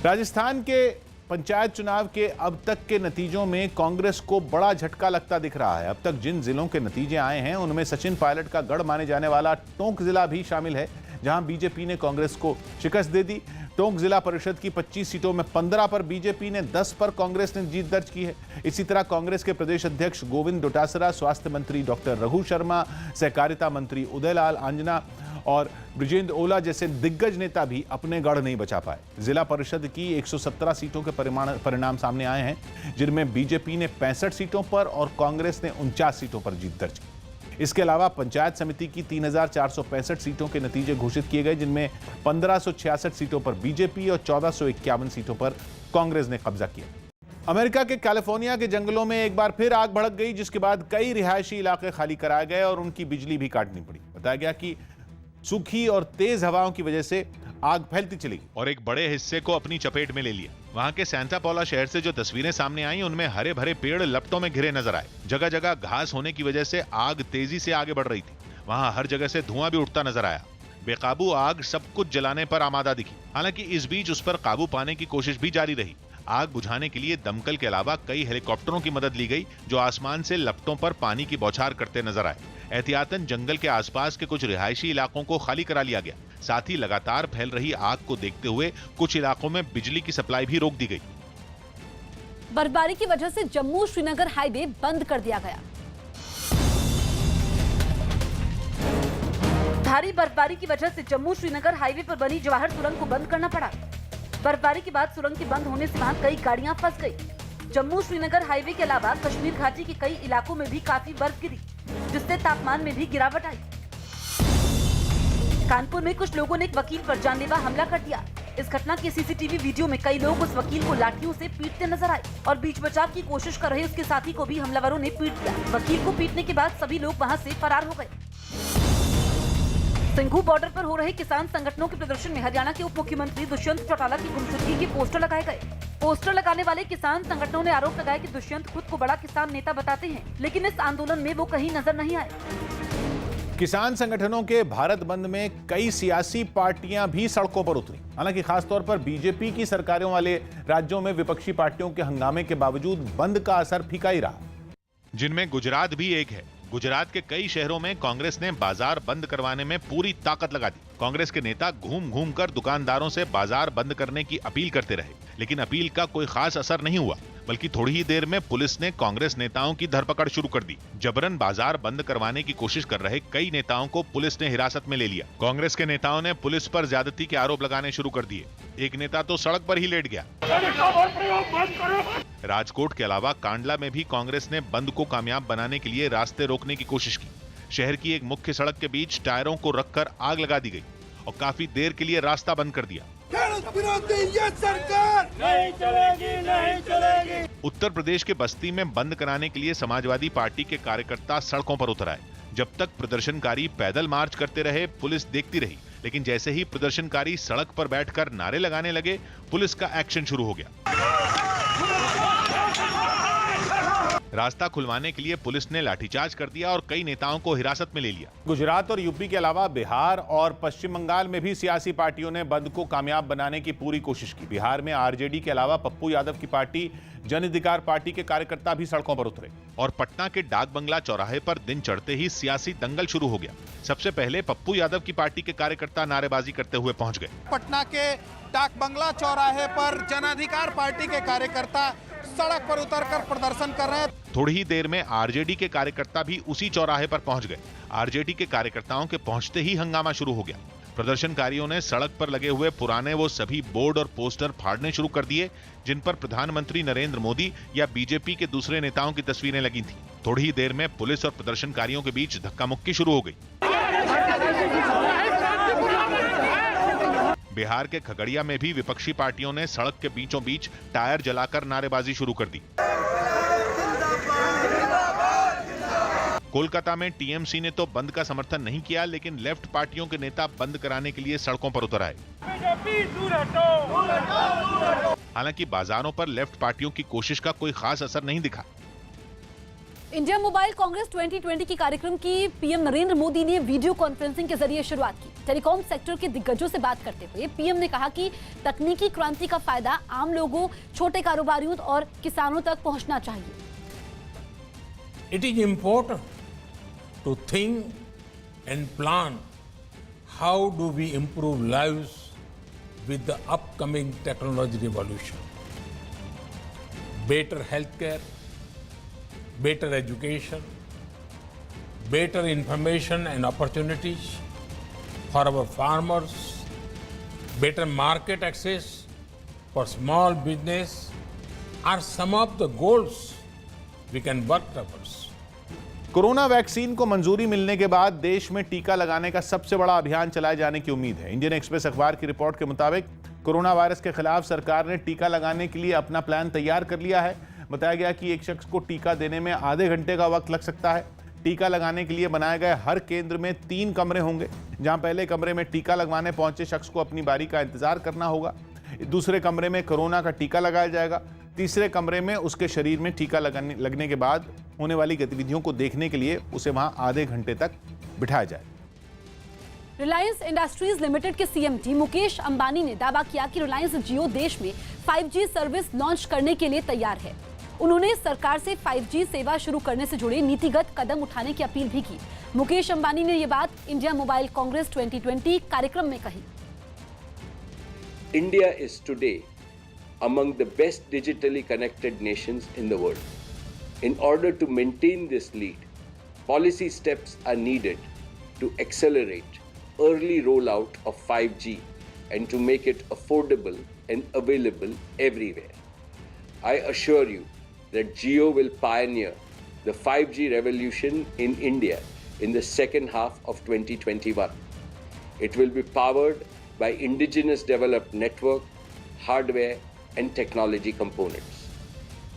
राजस्थान के पंचायत चुनाव के अब तक के नतीजों में कांग्रेस को बड़ा झटका लगता दिख रहा है। अब तक जिन जिलों के नतीजे आए हैं उनमें सचिन पायलट का गढ़ माने जाने वाला टोंक जिला भी शामिल है, जहां बीजेपी ने कांग्रेस को शिकस्त दे दी। टोंक जिला परिषद की 25 सीटों में 15 पर बीजेपी ने, 10 पर कांग्रेस ने जीत दर्ज की है। इसी तरह कांग्रेस के प्रदेश अध्यक्ष गोविंद डोटासरा, स्वास्थ्य मंत्री डॉक्टर रघु शर्मा, सहकारिता मंत्री उदयलाल आंजना और ब्रिजेंद्र ओला जैसे दिग्गज नेता भी अपने गढ़ नहीं बचा पाए। जिला परिषद की 117 सीटों के परिणाम सामने आए हैं, जिनमें बीजेपी ने 65 सीटों पर और कांग्रेस ने 49 सीटों पर जीत दर्ज की। इसके अलावा पंचायत समिति की 3465 सीटों के नतीजे घोषित किए गए, जिनमें 1566 सीटों पर बीजेपी और 1451 सीटों पर कांग्रेस ने कब्जा किया। अमेरिका के कैलिफोर्निया के जंगलों में एक बार फिर आग भड़क गई, जिसके बाद कई रिहायशी इलाके खाली कराए गए और उनकी बिजली भी काटनी पड़ी। बताया गया कि सूखी और तेज हवाओं की वजह से आग फैलती चली और एक बड़े हिस्से को अपनी चपेट में ले लिया। वहां के सैंटा पौला शहर से जो तस्वीरें सामने आई, उनमें हरे भरे पेड़ लपटों में घिरे नजर आए। जगह जगह घास होने की वजह से आग तेजी से आगे बढ़ रही थी। वहां हर जगह से धुआं भी उठता नजर आया। बेकाबू आग सब कुछ जलाने पर आमादा दिखी। हालांकि इस बीच उस पर काबू पाने की कोशिश भी जारी रही। आग बुझाने के लिए दमकल के अलावा कई हेलीकॉप्टरों की मदद ली गई, जो आसमान से लपटों पर पानी की बौछार करते नजर आए। एहतियातन जंगल के आसपास के कुछ रिहायशी इलाकों को खाली करा लिया गया। साथ ही लगातार फैल रही आग को देखते हुए कुछ इलाकों में बिजली की सप्लाई भी रोक दी गई। बर्फबारी की वजह से जम्मू श्रीनगर हाईवे बंद कर दिया गया। भारी बर्फबारी की वजह से जम्मू श्रीनगर हाईवे पर बनी जवाहर सुरंग को बंद करना पड़ा। बर्फबारी के बाद सुरंग के बंद होने से वहां कई गाड़ियां फंस गई। जम्मू श्रीनगर हाईवे के अलावा कश्मीर घाटी के कई इलाकों में भी काफी बर्फ गिरी, जिससे तापमान में भी गिरावट आई। कानपुर में कुछ लोगों ने एक वकील पर जानलेवा हमला कर दिया। इस घटना के सीसीटीवी वीडियो में कई लोग उस वकील को लाठियों से पीटते नजर आए और बीच बचाव की कोशिश कर रहे उसके साथी को भी हमलावरों ने पीट दिया। वकील को पीटने के बाद सभी लोग वहां से फरार हो गए। सिंघू बॉर्डर पर हो रहे किसान संगठनों के प्रदर्शन में हरियाणा के उप मुख्यमंत्री दुष्यंत चौटाला की गुमशुदगी के पोस्टर लगाए गए। पोस्टर लगाने वाले किसान संगठनों ने आरोप लगाया कि दुष्यंत खुद को बड़ा किसान नेता बताते हैं, लेकिन इस आंदोलन में वो कहीं नजर नहीं आए। किसान संगठनों के भारत बंद में कई सियासी पार्टियां भी सड़कों पर उतरी। हालांकि खासतौर पर बीजेपी की सरकारों वाले राज्यों में विपक्षी पार्टियों के हंगामे के बावजूद बंद का असर फीका ही रहा, जिनमें गुजरात भी एक है। गुजरात के कई शहरों में कांग्रेस ने बाजार बंद करवाने में पूरी ताकत लगा दी। कांग्रेस के नेता घूम घूम कर दुकानदारों से बाजार बंद करने की अपील करते रहे, लेकिन अपील का कोई खास असर नहीं हुआ, बल्कि थोड़ी ही देर में पुलिस ने कांग्रेस नेताओं की धरपकड़ शुरू कर दी। जबरन बाजार बंद करवाने की कोशिश कर रहे कई नेताओं को पुलिस ने हिरासत में ले लिया। कांग्रेस के नेताओं ने पुलिस पर ज्यादती के आरोप लगाने शुरू कर दिए। एक नेता तो सड़क पर ही लेट गया। राजकोट के अलावा कांडला में भी कांग्रेस ने बंद को कामयाब बनाने के लिए रास्ते रोकने की कोशिश की। शहर की एक मुख्य सड़क के बीच टायरों को रखकर आग लगा दी गई और काफी देर के लिए रास्ता बंद कर दिया। सरकार नहीं चलेगी, नहीं चलेगी। उत्तर प्रदेश के बस्ती में बंद कराने के लिए समाजवादी पार्टी के कार्यकर्ता सड़कों पर उतर आए। जब तक प्रदर्शनकारी पैदल मार्च करते रहे, पुलिस देखती रही, लेकिन जैसे ही प्रदर्शनकारी सड़क पर बैठकर नारे लगाने लगे, पुलिस का एक्शन शुरू हो गया। रास्ता खुलवाने के लिए पुलिस ने लाठीचार्ज कर दिया और कई नेताओं को हिरासत में ले लिया। गुजरात और यूपी के अलावा बिहार और पश्चिम बंगाल में भी सियासी पार्टियों ने बंद को कामयाब बनाने की पूरी कोशिश की। बिहार में आरजेडी के अलावा पप्पू यादव की पार्टी जन अधिकार पार्टी के कार्यकर्ता भी सड़कों पर उतरे और पटना के डाक बंगला चौराहे पर दिन चढ़ते ही सियासी दंगल शुरू हो गया। सबसे पहले पप्पू यादव की पार्टी के कार्यकर्ता नारेबाजी करते हुए पहुंच गए। पटना के डाक बंगला चौराहे पर जन अधिकार पार्टी के कार्यकर्ता सड़क पर उतरकर प्रदर्शन कर रहे हैं। थोड़ी ही देर में आरजेडी के कार्यकर्ता भी उसी चौराहे पर पहुंच गए। आरजेडी के कार्यकर्ताओं के पहुंचते ही हंगामा शुरू हो गया। प्रदर्शनकारियों ने सड़क पर लगे हुए पुराने वो सभी बोर्ड और पोस्टर फाड़ने शुरू कर दिए जिन पर प्रधानमंत्री नरेंद्र मोदी या बीजेपी के दूसरे नेताओं की तस्वीरें लगी थीं। थोड़ी ही देर में पुलिस और प्रदर्शनकारियों के बीच धक्का मुक्की शुरू हो गई। बिहार के खगड़िया में भी विपक्षी पार्टियों ने सड़क के बीचों बीच टायर जलाकर नारेबाजी शुरू कर दी। कोलकाता में टीएमसी ने तो बंद का समर्थन नहीं किया, लेकिन लेफ्ट पार्टियों के नेता बंद कराने के लिए सड़कों पर उतर आए। हालांकि बाजारों पर लेफ्ट पार्टियों की कोशिश का कोई खास असर नहीं दिखा। इंडिया मोबाइल कांग्रेस 2020 की कार्यक्रम की पीएम नरेंद्र मोदी ने वीडियो कॉन्फ्रेंसिंग के जरिए शुरुआत की। टेलीकॉम सेक्टर के दिग्गजों से बात करते हुए पीएम ने कहा कि तकनीकी क्रांति का फायदा आम लोगों, छोटे कारोबारियों और किसानों तक पहुंचना चाहिए। It is important to think and plan how do we improve lives with the upcoming technology revolution. Better healthcare, better education, better information and opportunities for our farmers, better market access for small business are some of the goals we can work towards. Corona vaccine को मंजूरी मिलने के बाद देश में टीका लगाने का सबसे बड़ा अभियान चलाए जाने की उम्मीद है। इंडियन एक्सप्रेस अखबार की रिपोर्ट के मुताबिक कोरोना वायरस के खिलाफ सरकार ने टीका लगाने के लिए अपना प्लान तैयार कर लिया है। बताया गया कि एक शख्स को टीका देने में आधे घंटे का वक्त लग सकता है। टीका लगाने के लिए बनाए गए हर केंद्र में 3 कमरे होंगे, जहां पहले कमरे में टीका लगवाने पहुंचे शख्स को अपनी बारी का इंतजार करना होगा। दूसरे कमरे में कोरोना का टीका लगाया जाएगा। तीसरे कमरे में उसके शरीर में टीका लगने के बाद होने वाली गतिविधियों को देखने के लिए उसे वहां आधे घंटे तक बिठाया जाए। रिलायंस इंडस्ट्रीज लिमिटेड के सीएमडी मुकेश अंबानी ने दावा किया कि रिलायंस जियो देश में 5G सर्विस लॉन्च करने के लिए तैयार है। उन्होंने सरकार से 5G सेवा शुरू करने से जुड़े नीतिगत कदम उठाने की अपील भी की। मुकेश अंबानी ने यह बात इंडिया मोबाइल कांग्रेस 2020 कार्यक्रम में कही। India is today among the best digitally connected nations in the world. In order to maintain this lead, policy steps are needed to accelerate early rollout of 5G and to make it affordable and available everywhere. I assure you that Jio will pioneer the 5G revolution in India in the second half of 2021. It will be powered by indigenous developed network, hardware and technology components.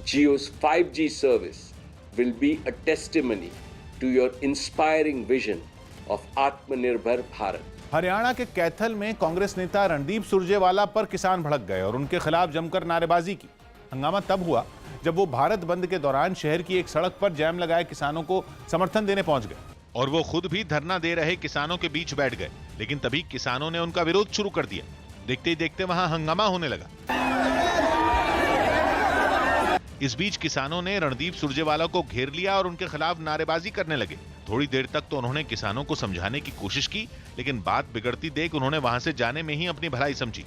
Jio's 5G service will be a testimony to your inspiring vision of Atmanirbhar Bharat. Haryana के कैथल में कांग्रेस नेता रणदीप सुरजेवाला पर किसान भड़क गए और उनके खिलाफ जमकर नारेबाजी की। हंगामा तब हुआ जब वो भारत बंद के दौरान शहर की एक सड़क पर जैम लगाए किसानों को समर्थन देने पहुंच गए और वो खुद भी धरना दे रहे किसानों के बीच बैठ गए, लेकिन तभी किसानों ने उनका विरोध शुरू कर दिया। देखते ही देखते वहां हंगामा होने लगा। इस बीच किसानों ने रणदीप सुरजेवाला को घेर लिया और उनके खिलाफ नारेबाजी करने लगे। थोड़ी देर तक तो उन्होंने किसानों को समझाने की कोशिश की, लेकिन बात बिगड़ती देख उन्होंने वहां से जाने में ही अपनी भलाई समझी।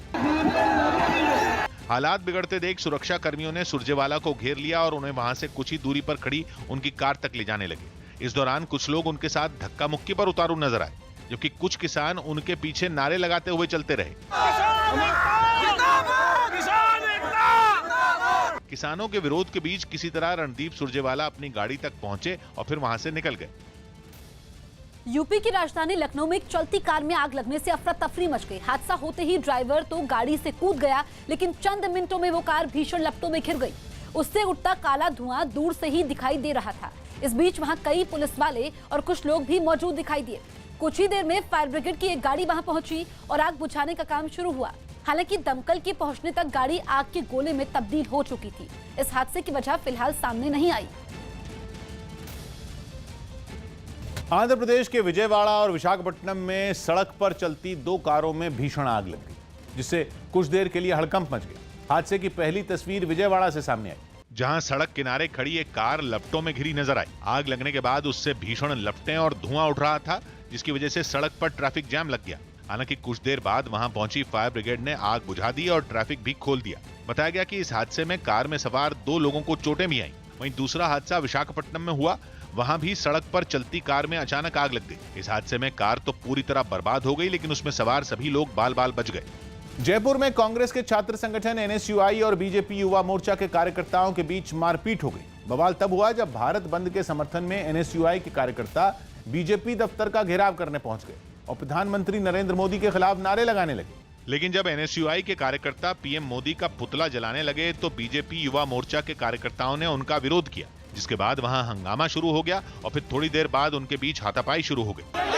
हालात बिगड़ते देख सुरक्षा कर्मियों ने सुरजेवाला को घेर लिया और उन्हें वहां से कुछ ही दूरी पर खड़ी उनकी कार तक ले जाने लगे। इस दौरान कुछ लोग उनके साथ धक्का मुक्की पर उतारू नजर आए, जबकि कुछ किसान उनके पीछे नारे लगाते हुए चलते रहे। किसानों के विरोध के बीच किसी तरह रणदीप सुरजेवाला अपनी गाड़ी तक पहुंचे और फिर वहां से निकल गए। यूपी की राजधानी लखनऊ में एक चलती कार में आग लगने से अफरा तफरी मच गई। हादसा होते ही ड्राइवर तो गाड़ी से कूद गया, लेकिन चंद मिनटों में वो कार भीषण लपटों में घिर गई। उससे उठता काला धुआं दूर से ही दिखाई दे रहा था। इस बीच वहां कई पुलिस वाले और कुछ लोग भी मौजूद दिखाई दिए। कुछ ही देर में फायर ब्रिगेड की एक गाड़ी वहां पहुंची और आग बुझाने का काम शुरू हुआ। हालांकि दमकल के पहुंचने तक गाड़ी आग के गोले में तब्दील हो चुकी थी। इस हादसे की वजह फिलहाल सामने नहीं आई। आंध्र प्रदेश के विजयवाड़ा और विशाखापट्टनम में सड़क पर चलती दो कारों में भीषण आग लग गई, जिससे कुछ देर के लिए हड़कंप मच गया। हादसे की पहली तस्वीर विजयवाड़ा से सामने आई, जहां सड़क किनारे खड़ी एक कार लपटों में घिरी नजर आई। आग लगने के बाद उससे भीषण लपटें और धुआं उठ रहा था, जिसकी वजह से सड़क पर ट्रैफिक जाम लग गया। हालांकि कुछ देर बाद वहां पहुंची फायर ब्रिगेड ने आग बुझा दी और ट्रैफिक भी खोल दिया। बताया गया कि इस हादसे में कार में सवार 2 लोगों को चोटें भी आईं। वहीं दूसरा हादसा विशाखापट्टनम में हुआ। वहां भी सड़क पर चलती कार में अचानक आग लग गई। इस हादसे में कार तो पूरी तरह बर्बाद हो गई, लेकिन उसमें सवार सभी लोग बाल बाल बच गए। जयपुर में कांग्रेस के छात्र संगठन एनएसयूआई और बीजेपी युवा मोर्चा के कार्यकर्ताओं के बीच मारपीट हो गई। बवाल तब हुआ जब भारत बंद के समर्थन में एनएसयूआई के कार्यकर्ता बीजेपी दफ्तर का घेराव करने पहुंच गए और प्रधानमंत्री नरेंद्र मोदी के खिलाफ नारे लगाने लगे। लेकिन जब एनएसयूआई के कार्यकर्ता पीएम मोदी का पुतला जलाने लगे तो बीजेपी युवा मोर्चा के कार्यकर्ताओं ने उनका विरोध किया, जिसके बाद वहां हंगामा शुरू हो गया और फिर थोड़ी देर बाद उनके बीच हाथापाई शुरू हो गई।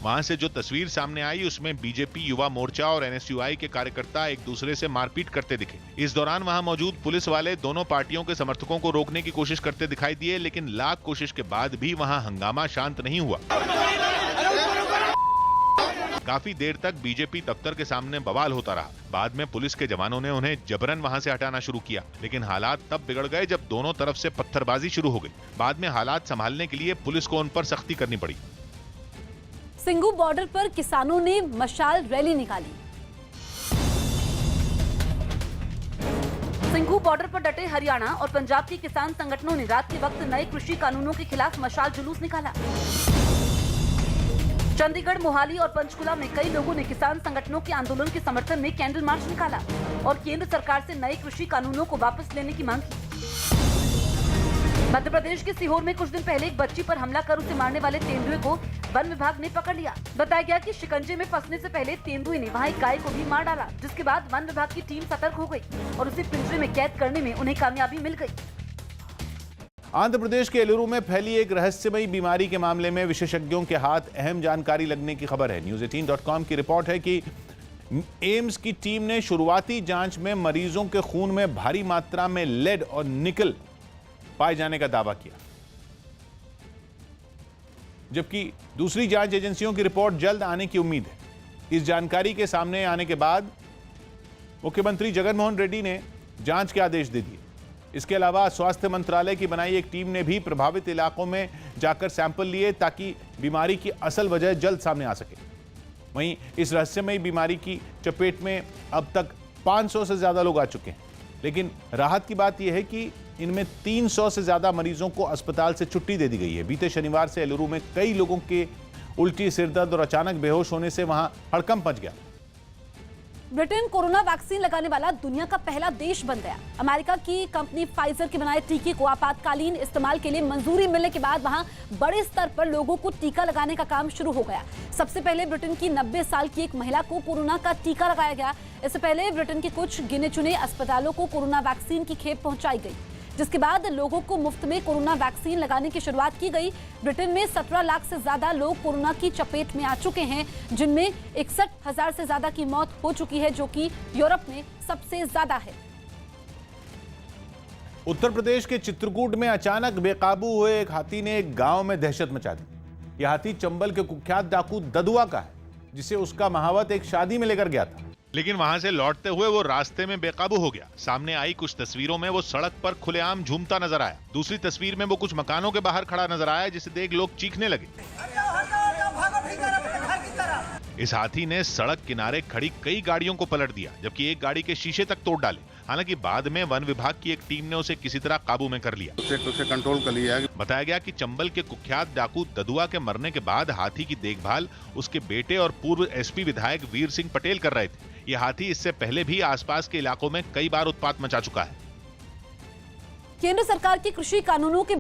वहां से जो तस्वीर सामने आई उसमें बीजेपी युवा मोर्चा और एनएसयूआई के कार्यकर्ता एक दूसरे से मारपीट करते दिखे। इस दौरान वहां मौजूद पुलिस वाले दोनों पार्टियों के समर्थकों को रोकने की कोशिश करते दिखाई दिए, लेकिन लाख कोशिश के बाद भी वहां हंगामा शांत नहीं हुआ। काफी देर तक बीजेपी दफ्तर के सामने बवाल होता रहा। बाद में पुलिस के जवानों ने उन्हें जबरन वहां से हटाना शुरू किया, लेकिन हालात तब बिगड़ गए जब दोनों तरफ से पत्थरबाजी शुरू हो गई। बाद में हालात संभालने के लिए पुलिस को उन पर सख्ती करनी पड़ी। सिंघू बॉर्डर पर किसानों ने मशाल रैली निकाली। सिंघू बॉर्डर पर डटे हरियाणा और पंजाब के किसान संगठनों ने रात के वक्त नए कृषि कानूनों के खिलाफ मशाल जुलूस निकाला। चंडीगढ़, मोहाली और पंचकुला में कई लोगों ने किसान संगठनों के आंदोलन के समर्थन में कैंडल मार्च निकाला और केंद्र सरकार से नए कृषि कानूनों को वापस लेने की मांग की। मध्य प्रदेश के सीहोर में कुछ दिन पहले एक बच्ची पर हमला कर उसे मारने वाले तेंदुए को वन विभाग ने पकड़ लिया। बताया गया कि शिकंजे में फंसने से पहले तेंदुए ने वहां एक गाय को भी मार डाला, जिसके बाद वन विभाग की टीम सतर्क हो गई और उसे पिंजरे में कैद करने में उन्हें कामयाबी मिल गई। आंध्र प्रदेश के एलुरु में फैली एक रहस्यमयी बीमारी के मामले में विशेषज्ञों के हाथ अहम जानकारी लगने की खबर है। News18.com की रिपोर्ट है कि एम्स की टीम ने शुरुआती जांच में मरीजों के खून में भारी मात्रा में लेड और निकल पाए जाने का दावा किया, जबकि दूसरी जांच एजेंसियों की रिपोर्ट जल्द आने की उम्मीद है। इस जानकारी के सामने आने के बाद मुख्यमंत्री जगनमोहन रेड्डी ने जांच के आदेश दे दिए। इसके अलावा स्वास्थ्य मंत्रालय की बनाई एक टीम ने भी प्रभावित इलाकों में जाकर सैंपल लिए ताकि बीमारी की असल वजह जल्द सामने आ सके। वहीं इस रहस्यमयी बीमारी की चपेट में अब तक 500 से ज्यादा लोग आ चुके हैं, लेकिन राहत की बात यह है कि इनमें 300 से ज्यादा मरीजों को अस्पताल से छुट्टी दे दी गई है। बीते शनिवार से एलुरु में कई लोगों के उल्टी, सिरदर्द और अचानक बेहोश होने से वहां हड़कंप मच गया। ब्रिटेन कोरोना वैक्सीन लगाने वाला दुनिया का पहला देश बन गया। अमेरिका की कंपनी फाइजर के बनाए टीके को आपातकालीन इस्तेमाल के लिए मंजूरी मिलने के बाद वहां बड़े स्तर पर लोगों को टीका लगाने का काम शुरू हो गया। सबसे पहले ब्रिटेन की 90 साल की एक महिला को कोरोना का टीका लगाया गया। इससे पहले ब्रिटेन के कुछ गिने चुने अस्पतालों को कोरोना वैक्सीन की खेप पहुंचाई गई, जिसके बाद लोगों को मुफ्त में कोरोना वैक्सीन लगाने की शुरुआत की गई। ब्रिटेन में 17 लाख से ज्यादा लोग कोरोना की चपेट में आ चुके हैं, जिनमें 61,000 से ज्यादा की मौत हो चुकी है, जो कि यूरोप में सबसे ज्यादा है। उत्तर प्रदेश के चित्रकूट में अचानक बेकाबू हुए एक हाथी ने एक गांव में दहशत मचा दी। यह हाथी चंबल के कुख्यात डाकू ददुआ का है, जिसे उसका महावत एक शादी में लेकर गया था। लेकिन वहां से लौटते हुए वो रास्ते में बेकाबू हो गया। सामने आई कुछ तस्वीरों में वो सड़क पर खुलेआम झूमता नजर आया। दूसरी तस्वीर में वो कुछ मकानों के बाहर खड़ा नजर आया, जिसे देख लोग चीखने लगे। इस हाथी ने सड़क किनारे खड़ी कई गाड़ियों को पलट दिया, जबकि एक गाड़ी के शीशे तक तोड़ डाले। हालांकि बाद में वन विभाग की एक टीम ने उसे किसी तरह काबू में कर लिया। उसे कंट्रोल कर लिया। बताया गया कि चंबल के कुख्यात डाकू ददुआ के मरने के बाद हाथी की देखभाल उसके बेटे और पूर्व एसपी विधायक वीर सिंह पटेल कर रहे थे। ये हाथी इससे पहले भी आसपास के इलाकों में कई बार उत्पात मचा चुका है। केंद्र सरकार के कृषि कानूनों के